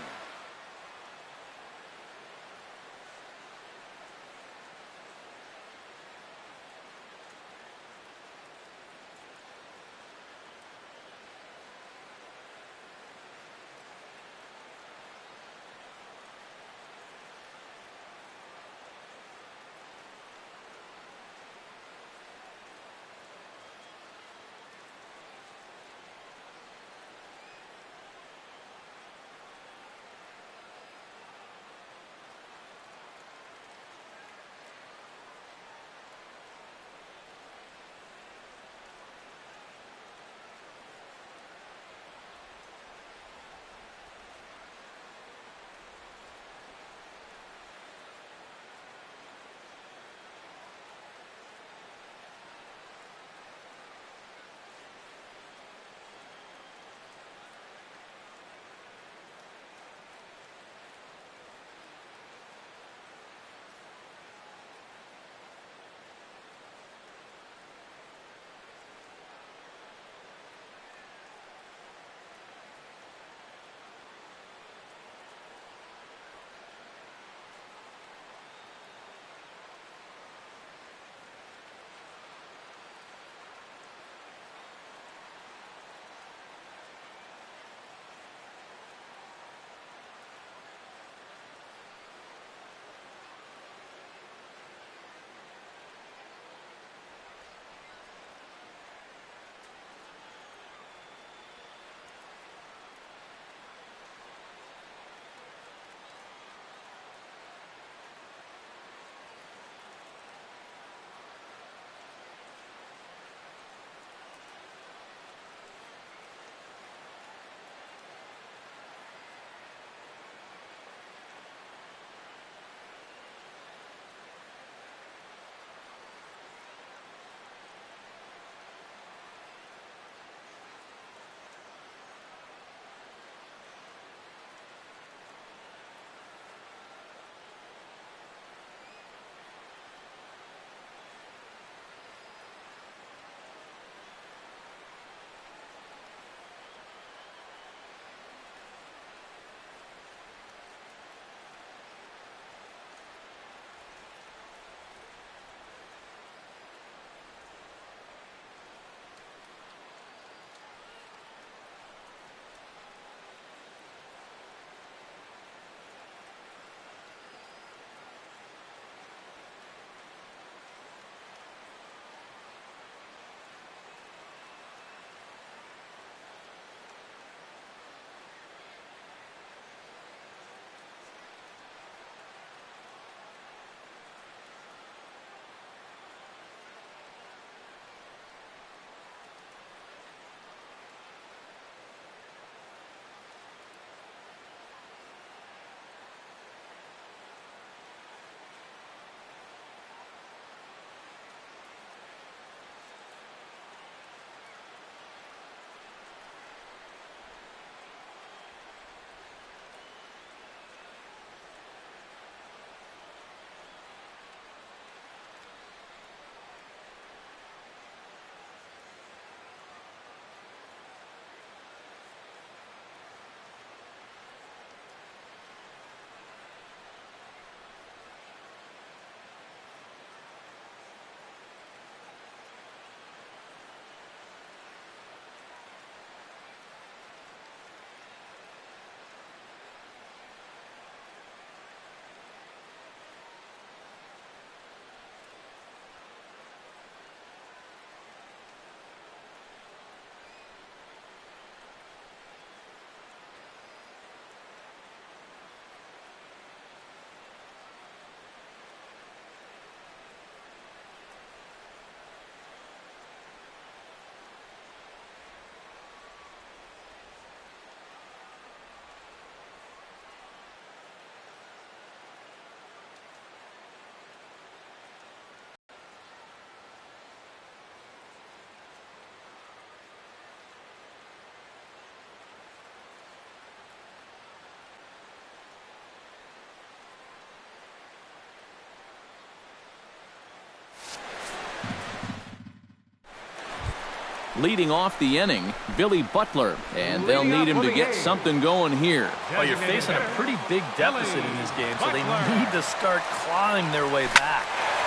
Leading off the inning, Billy Butler, and they'll need him to get something going here. Well, you're facing a pretty big deficit in this game, so they need to start clawing their way back.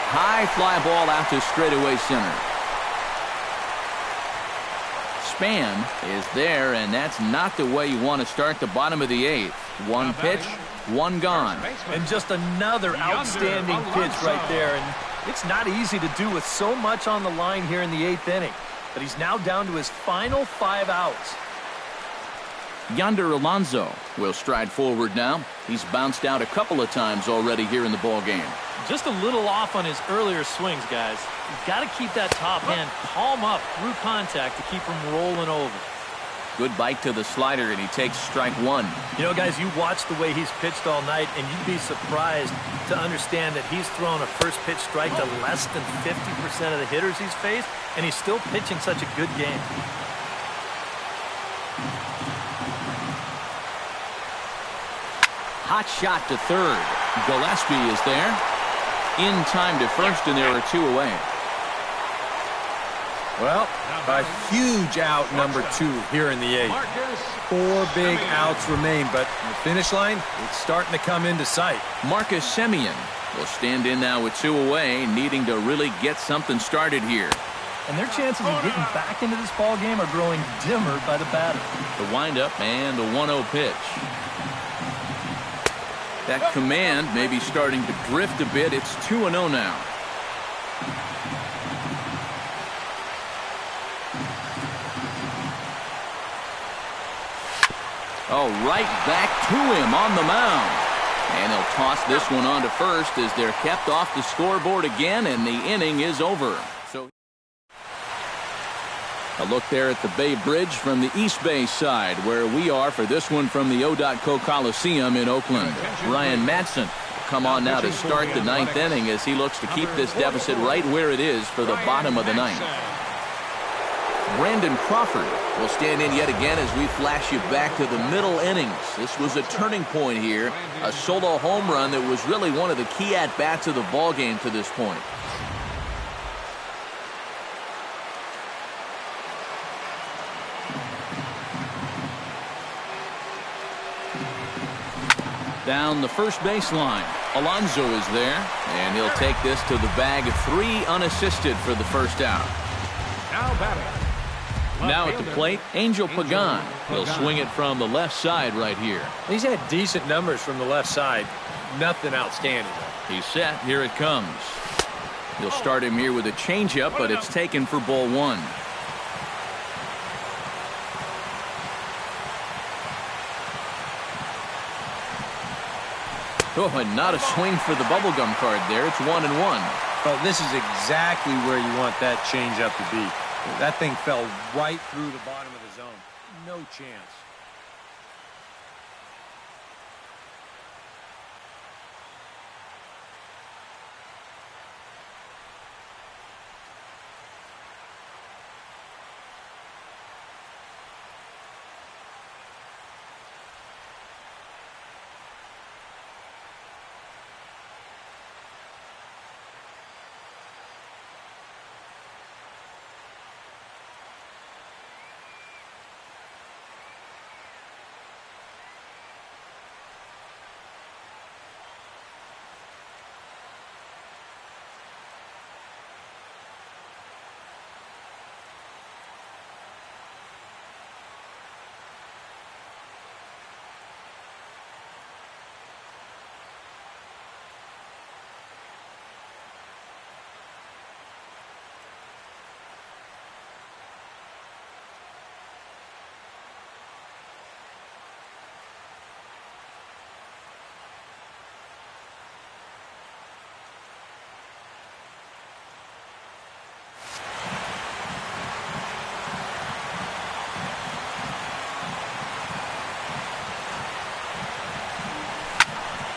High fly ball out to straightaway center. Span is there, and that's not the way you want to start the bottom of the 8th. One pitch, one gone. And just another outstanding pitch right there. And it's not easy to do with so much on the line here in the 8th inning. But he's now down to his final 5 outs. Yonder Alonso will stride forward now. He's bounced out a couple of times already here in the ball game. Just a little off on his earlier swings, guys. You've got to keep that top hand palm up through contact to keep him rolling over. Good bite to the slider, and he takes strike 1. You know, guys, you watch the way he's pitched all night, and you'd be surprised to understand that he's thrown a first pitch strike to less than 50% of the hitters he's faced, and he's still pitching such a good game. Hot shot to third. Gillespie is there. In time to first, and there are 2 away. Well, a huge out, number 2 here in the 8th. 4 big outs remain, but the finish line, it's starting to come into sight. Marcus Semien will stand in now with 2 away, needing to really get something started here. And their chances of getting back into this ball game are growing dimmer by the batter. The windup and the 1-0 pitch. That command may be starting to drift a bit. It's 2-0 now. Oh, right back to him on the mound. And they'll toss this one on to first as they're kept off the scoreboard again, and the inning is over. So a look there at the Bay Bridge from the East Bay side, where we are for this one from the O.Co Coliseum in Oakland. Ryan Madsen will come on now to start the 9th inning as he looks to keep this deficit right where it is for the bottom of the 9th. Brandon Crawford will stand in yet again as we flash you back to the middle innings. This was a turning point here, a solo home run that was really one of the key at-bats of the ball game to this point. Down the first baseline, Alonso is there, and he'll take this to the bag. 3 unassisted for the first out. Now batting. Now at the plate, Angel Pagan. He'll swing it from the left side right here. He's had decent numbers from the left side. Nothing outstanding, though. He's set. Here it comes. He'll start him here with a changeup, but it's taken for ball 1. Oh, and not a swing for the bubblegum card there. It's 1-1. Well, this is exactly where you want that changeup to be. That thing fell right through the bottom of the zone. No chance.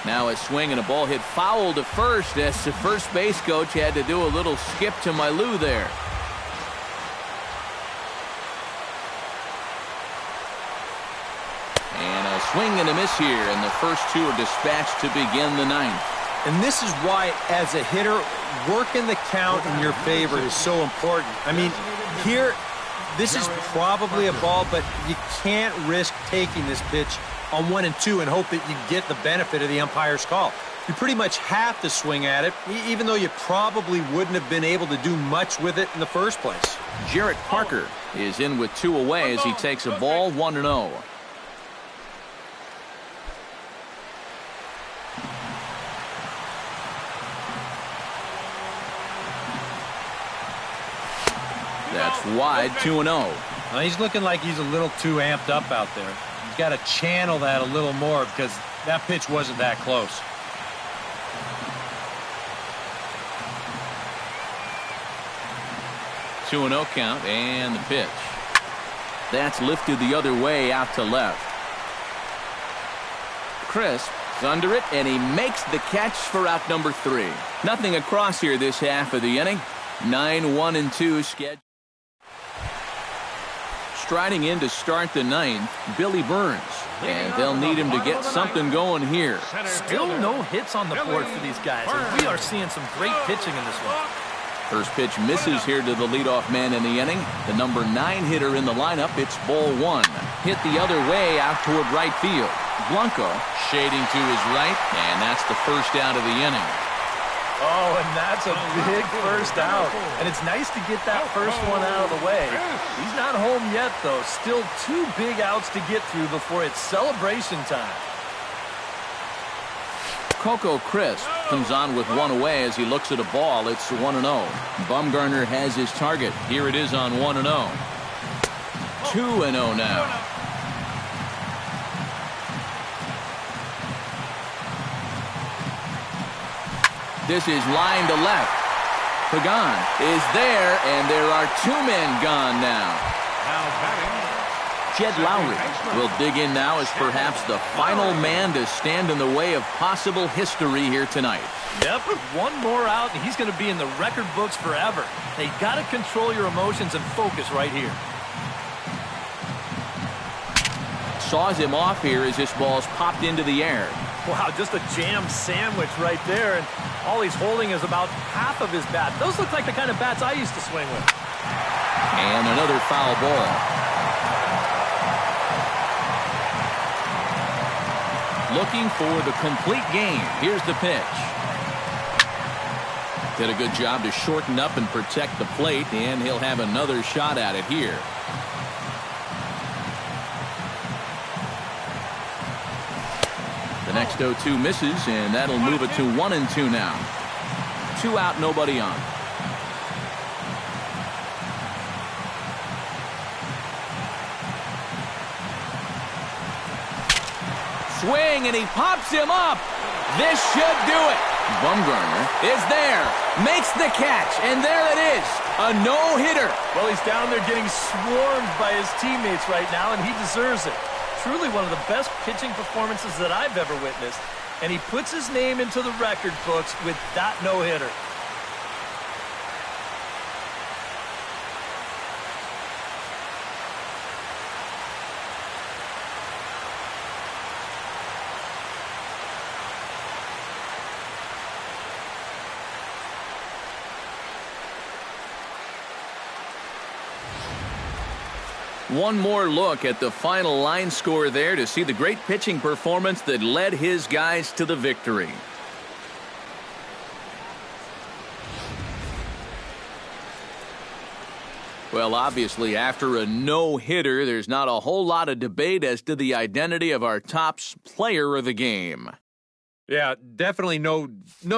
Now a swing and a ball hit foul to first as the first base coach had to do a little skip to my Lou there. And a swing and a miss here, and the first 2 are dispatched to begin the 9th. And this is why, as a hitter, working the count in your favor is so important. I mean, here, this is probably a ball, but you can't risk taking this pitch on 1 and 2 and hope that you get the benefit of the umpire's call. You pretty much have to swing at it, even though you probably wouldn't have been able to do much with it in the first place. Jarrett Parker is in with 2 away as he takes a ball 1-0. That's wide, 2-0. Well, he's looking like he's a little too amped up out there. He's got to channel that a little more because that pitch wasn't that close. Two 2-0 count and the pitch. That's lifted the other way out to left. Crisp is under it, and he makes the catch for out number 3. Nothing across here this half of the inning. 9-1-2 schedule. Striding in to start the 9th, Billy Burns. And they'll need him to get something going here. Still no hits on the board for these guys. And we are seeing some great pitching in this one. First pitch misses here to the leadoff man in the inning. The number 9 hitter in the lineup. It's ball 1. Hit the other way out toward right field. Blanco shading to his right, and that's the first out of the inning. Oh, and that's a big first out. And it's nice to get that first one out of the way. He's not home yet, though. Still 2 big outs to get through before it's celebration time. Coco Crisp comes on with 1 away as he looks at a ball. It's 1-0. Bumgarner has his target. Here it is on 1-0. 2-0 now. This is line to left. Pagan is there, and there are 2 men gone now. Jed Lowry will dig in now as perhaps the final man to stand in the way of possible history here tonight. Yep, 1 more out, and he's going to be in the record books forever. They got to control your emotions and focus right here. Saws him off here as this ball's popped into the air. Wow, just a jam sandwich right there, and all he's holding is about half of his bat. Those look like the kind of bats I used to swing with. And another foul ball. Looking for the complete game. Here's the pitch. Did a good job to shorten up and protect the plate, and he'll have another shot at it here. The next 0-2 misses, and that'll move it to 1-2 now. 2 out, nobody on. Swing, and he pops him up. This should do it. Bumgarner is there, makes the catch, and there it is, a no-hitter. Well, he's down there getting swarmed by his teammates right now, and he deserves it. Truly one of the best pitching performances that I've ever witnessed, and he puts his name into the record books with that no-hitter. One more look at the final line score there to see the great pitching performance that led his guys to the victory. Well, obviously, after a no-hitter, there's not a whole lot of debate as to the identity of our top player of the game. Yeah, definitely no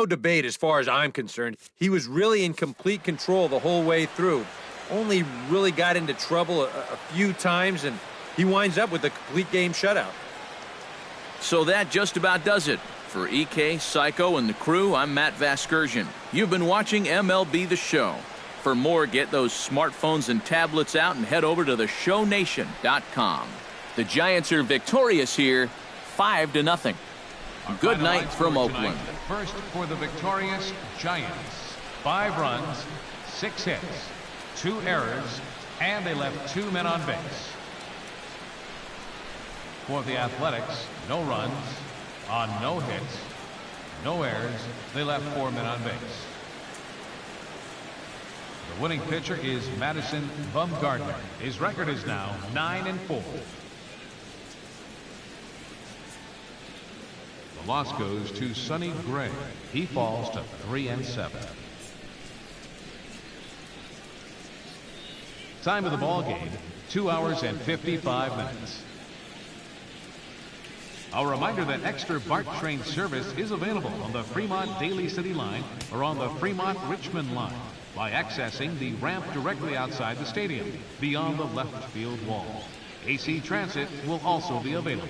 debate as far as I'm concerned. He was really in complete control the whole way through. Only really got into trouble a few times, and he winds up with a complete game shutout. So that just about does it. For EK, Psycho, and the crew, I'm Matt Vasgersian. You've been watching MLB The Show. For more, get those smartphones and tablets out and head over to theshownation.com. The Giants are victorious here, 5-0. Good night from Oakland. First for the victorious Giants. 5 runs, 6 hits, 2 errors, and they left 2 men on base. For the Athletics, no runs, on no hits, no errors, they left 4 men on base. The winning pitcher is Madison Bumgarner. His record is now 9-4. The loss goes to Sonny Gray. He falls to 3-7. Time of the ball game, 2 hours and 55 minutes. A reminder that extra BART train service is available on the Fremont Daly City line or on the Fremont Richmond line by accessing the ramp directly outside the stadium beyond the left field wall. AC Transit will also be available.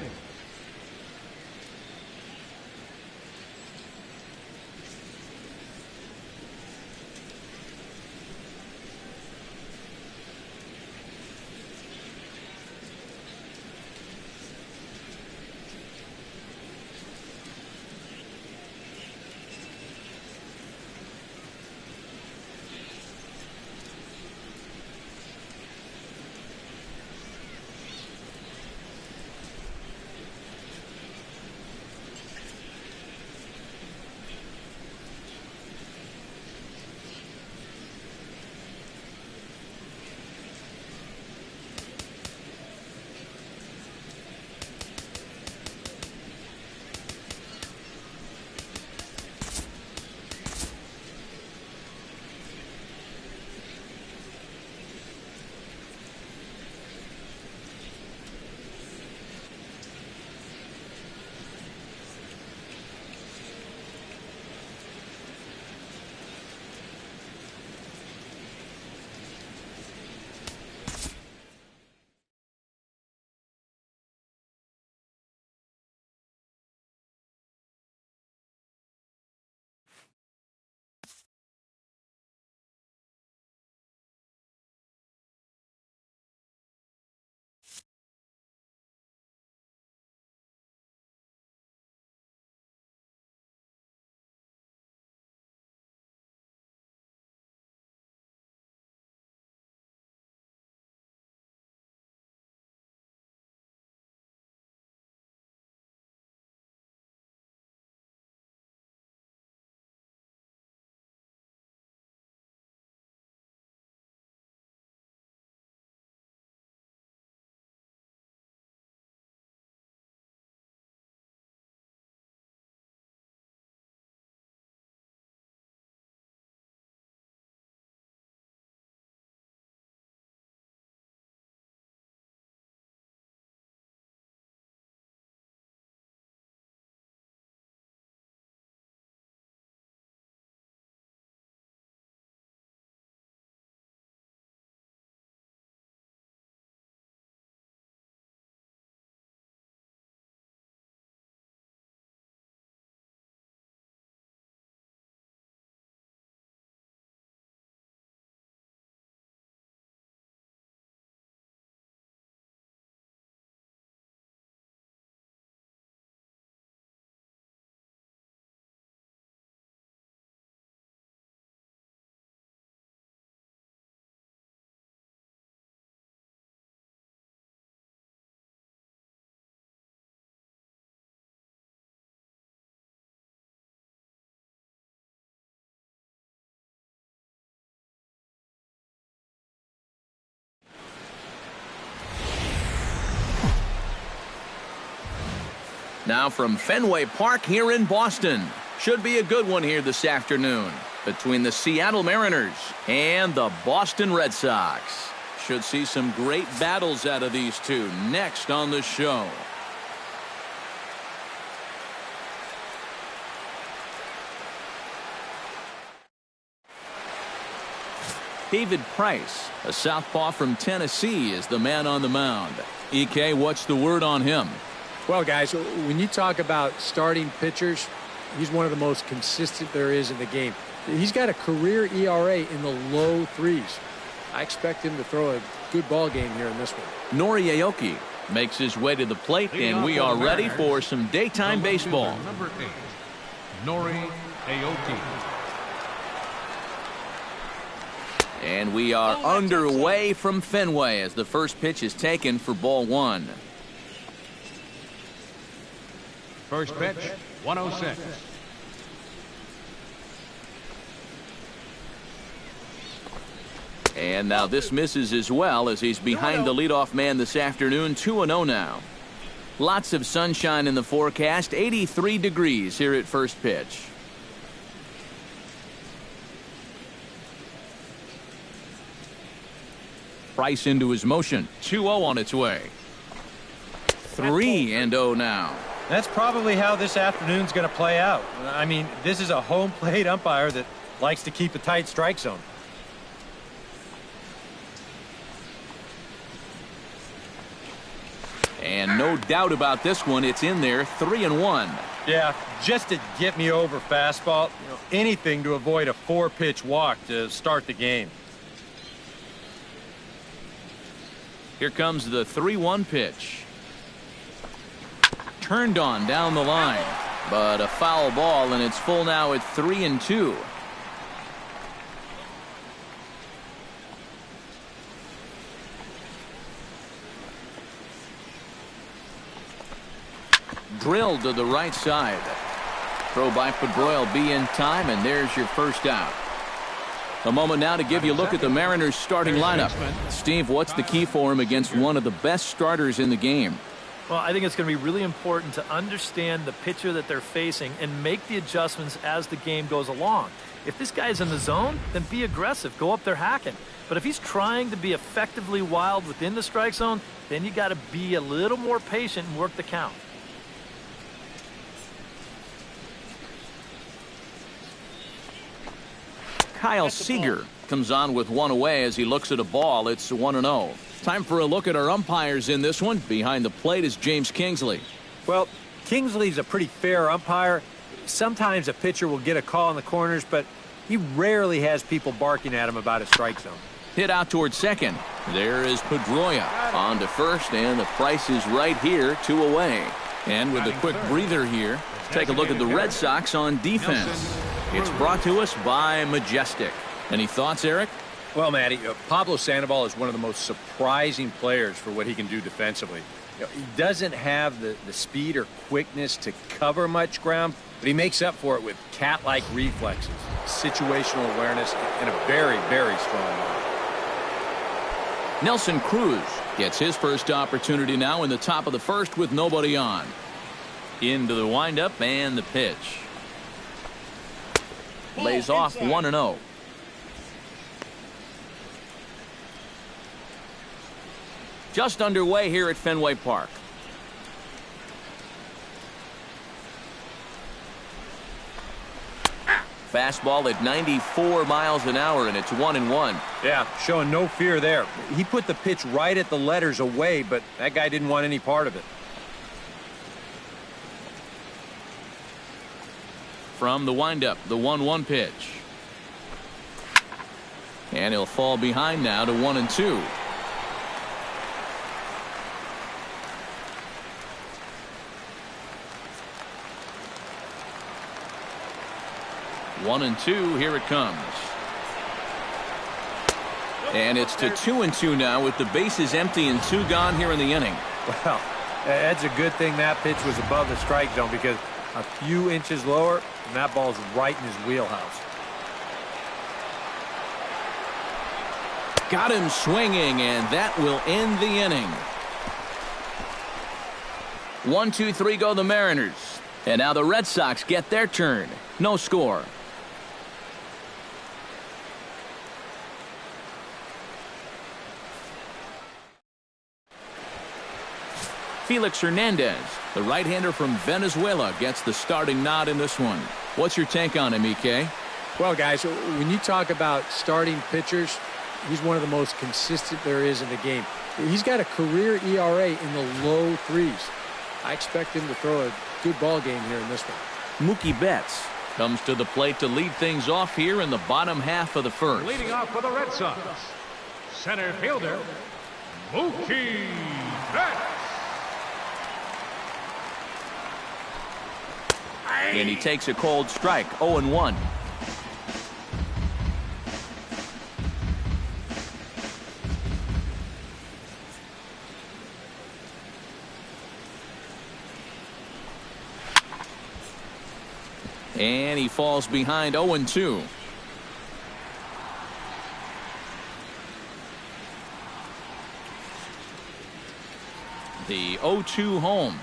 Now from Fenway Park here in Boston. Should be a good one here this afternoon between the Seattle Mariners and the Boston Red Sox. Should see some great battles out of these two next on the show. David Price, a southpaw from Tennessee, is the man on the mound. EK, what's the word on him? Well, guys, when you talk about starting pitchers, he's one of the most consistent there is in the game. He's got a career ERA in the low 3s. I expect him to throw a good ball game here in this one. Nori Aoki makes his way to the plate, and we are ready for some daytime baseball. Number 8, Nori Aoki. And we are underway from Fenway as the first pitch is taken for ball one. First pitch, 106. And now this misses as well as he's behind the leadoff man this afternoon. 2-0 now. Lots of sunshine in the forecast. 83 degrees here at first pitch. Price into his motion. 2-0 on its way. 3-0 now. That's probably how this afternoon's going to play out. I mean, this is a home plate umpire that likes to keep a tight strike zone. And no doubt about this one, it's in there. 3-1. Yeah, just to get me over fastball, anything to avoid a 4-pitch walk to start the game. Here comes the 3-1 pitch. Turned on down the line, but a foul ball, and it's full now at 3-2. Drilled to the right side. Throw by Pedroia will be in time, and there's your first out. A moment now to give you a look at the Mariners starting lineup. Steve, what's the key for him against one of the best starters in the game? Well, I think it's going to be really important to understand the pitcher that they're facing and make the adjustments as the game goes along. If this guy's in the zone, then be aggressive. Go up there hacking. But if he's trying to be effectively wild within the strike zone, then you got to be a little more patient and work the count. Kyle Seager comes on with one away as he looks at a ball. It's 1-0. Time for a look at our umpires in this one. Behind the plate is James Kingsley. Well, Kingsley's a pretty fair umpire. Sometimes a pitcher will get a call in the corners, but he rarely has people barking at him about his strike zone. Hit out towards second. There is Pedroia on to first, and the price is right here, 2 away. And with a quick breather here, take a look at the Red Sox on defense. It's brought to us by Majestic. Any thoughts, Eric? Well, Matty, Pablo Sandoval is one of the most surprising players for what he can do defensively. He doesn't have the speed or quickness to cover much ground, but he makes up for it with cat-like reflexes, situational awareness, and a very, very strong arm. Nelson Cruz gets his first opportunity now in the top of the first with nobody on. Into the windup and the pitch. Lays off 1-0. Just underway here at Fenway Park. Fastball at 94 miles an hour, and it's 1-1. Yeah, showing no fear there. He put the pitch right at the letters away, but that guy didn't want any part of it. From the windup, the 1-1 pitch. And he'll fall behind now to 1-2. One and two, here it comes. And it's to 2-2 now with the bases empty and 2 gone here in the inning. Well, that's a good thing that pitch was above the strike zone, because a few inches lower, and that ball's right in his wheelhouse. Got him swinging, and that will end the inning. 1-2-3 go the Mariners. And now the Red Sox get their turn. No score. Felix Hernandez, the right-hander from Venezuela, gets the starting nod in this one. What's your take on him, EK? Well, guys, when you talk about starting pitchers, he's one of the most consistent there is in the game. He's got a career ERA in the low 3s. I expect him to throw a good ball game here in this one. Mookie Betts comes to the plate to lead things off here in the bottom half of the first. Leading off for the Red Sox, center fielder, Mookie Betts. And he takes a cold strike, 0-1. And he falls behind 0-2. The 0-2 home.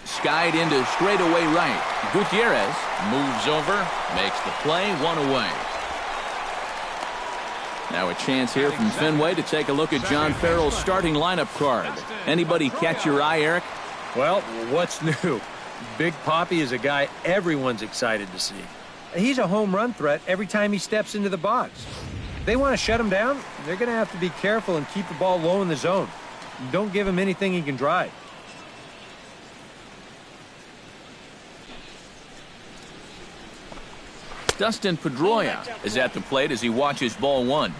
Skied into straightaway right. Gutierrez moves over, makes the play, 1 away. Now a chance here from Fenway to take a look at John Farrell's starting lineup card. Anybody catch your eye, Eric? Well, what's new? Big Papi is a guy everyone's excited to see. He's a home run threat every time he steps into the box. If they want to shut him down, they're going to have to be careful and keep the ball low in the zone. Don't give him anything he can drive. Dustin Pedroia is at the plate as he watches ball 1.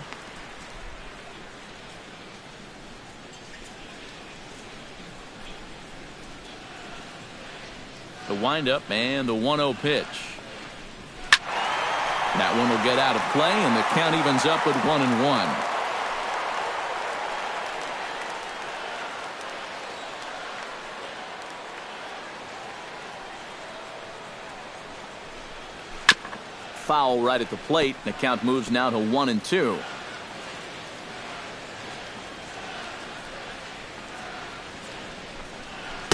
The windup and the 1-0 pitch. That one will get out of play, and the count evens up at 1-1. Foul right at the plate. The count moves now to 1-2.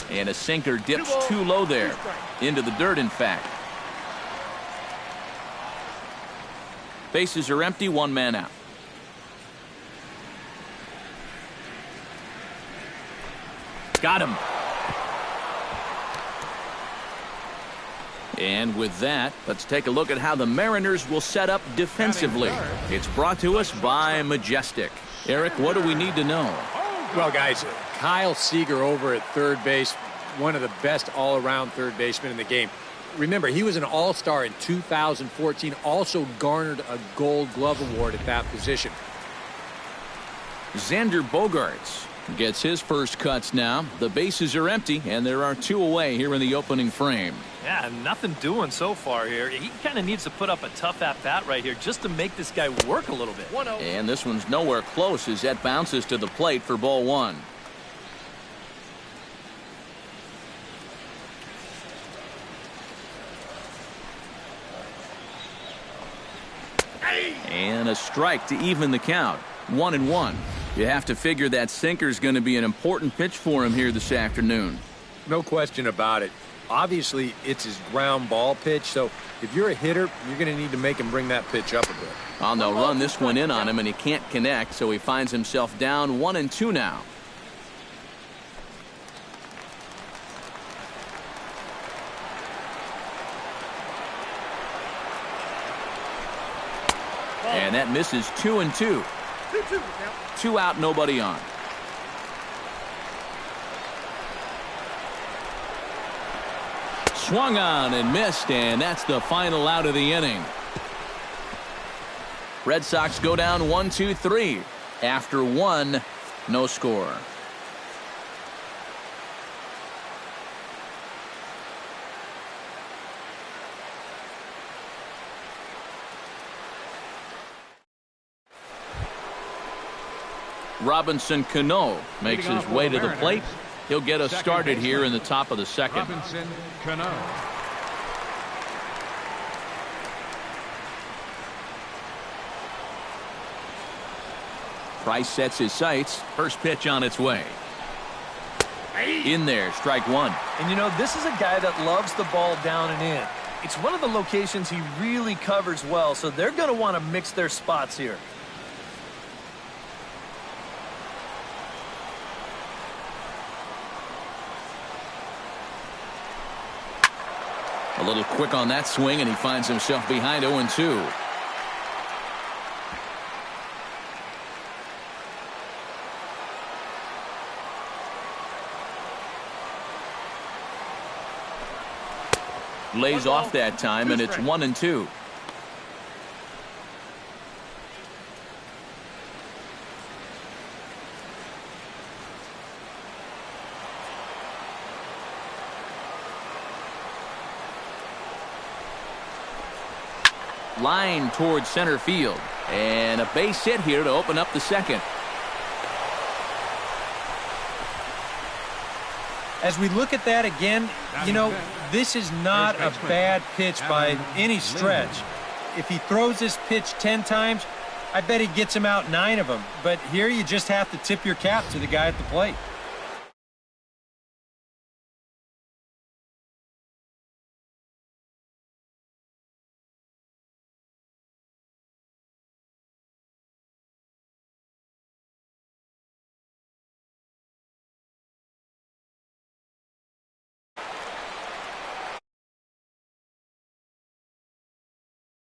And a sinker dips too low there. Into the dirt, in fact. Bases are empty, 1 man out. Got him. And with that, let's take a look at how the Mariners will set up defensively. It's brought to us by Majestic. Eric, what do we need to know? Well, guys, Kyle Seager over at third base, one of the best all-around third basemen in the game. Remember, he was an all-star in 2014, also garnered a Gold Glove Award at that position. Xander Bogaerts gets his first cuts now. The bases are empty, and there are 2 away here in the opening frame. Yeah, nothing doing so far here. He kind of needs to put up a tough at-bat right here just to make this guy work a little bit. And this one's nowhere close as that bounces to the plate for ball 1. And a strike to even the count. 1-1. You have to figure that sinker's going to be an important pitch for him here this afternoon. No question about it. Obviously, it's his ground ball pitch, so if you're a hitter, you're going to need to make him bring that pitch up a bit. Oh, they'll run this one in on him, and he can't connect, so he finds himself down 1-2 now. And that misses 2-2. 2 out, nobody on. Swung on and missed, and that's the final out of the inning. Red Sox go down 1-2-3. After 1, no score. Robinson Cano makes his way to the plate. He'll get us started here in the top of the second. Robinson Cano. Price sets his sights. First pitch on its way. In there, strike 1. And you know, this is a guy that loves the ball down and in. It's one of the locations he really covers well, so they're going to want to mix their spots here. A little quick on that swing, and he finds himself behind 0-2. Lays off that time, and it's 1-2. Line towards center field, and a base hit here to open up the second. As we look at that again, you know, this is not a bad pitch by any stretch. If he throws this pitch 10 times, I bet he gets him out 9 of them. But here you just have to tip your cap to the guy at the plate.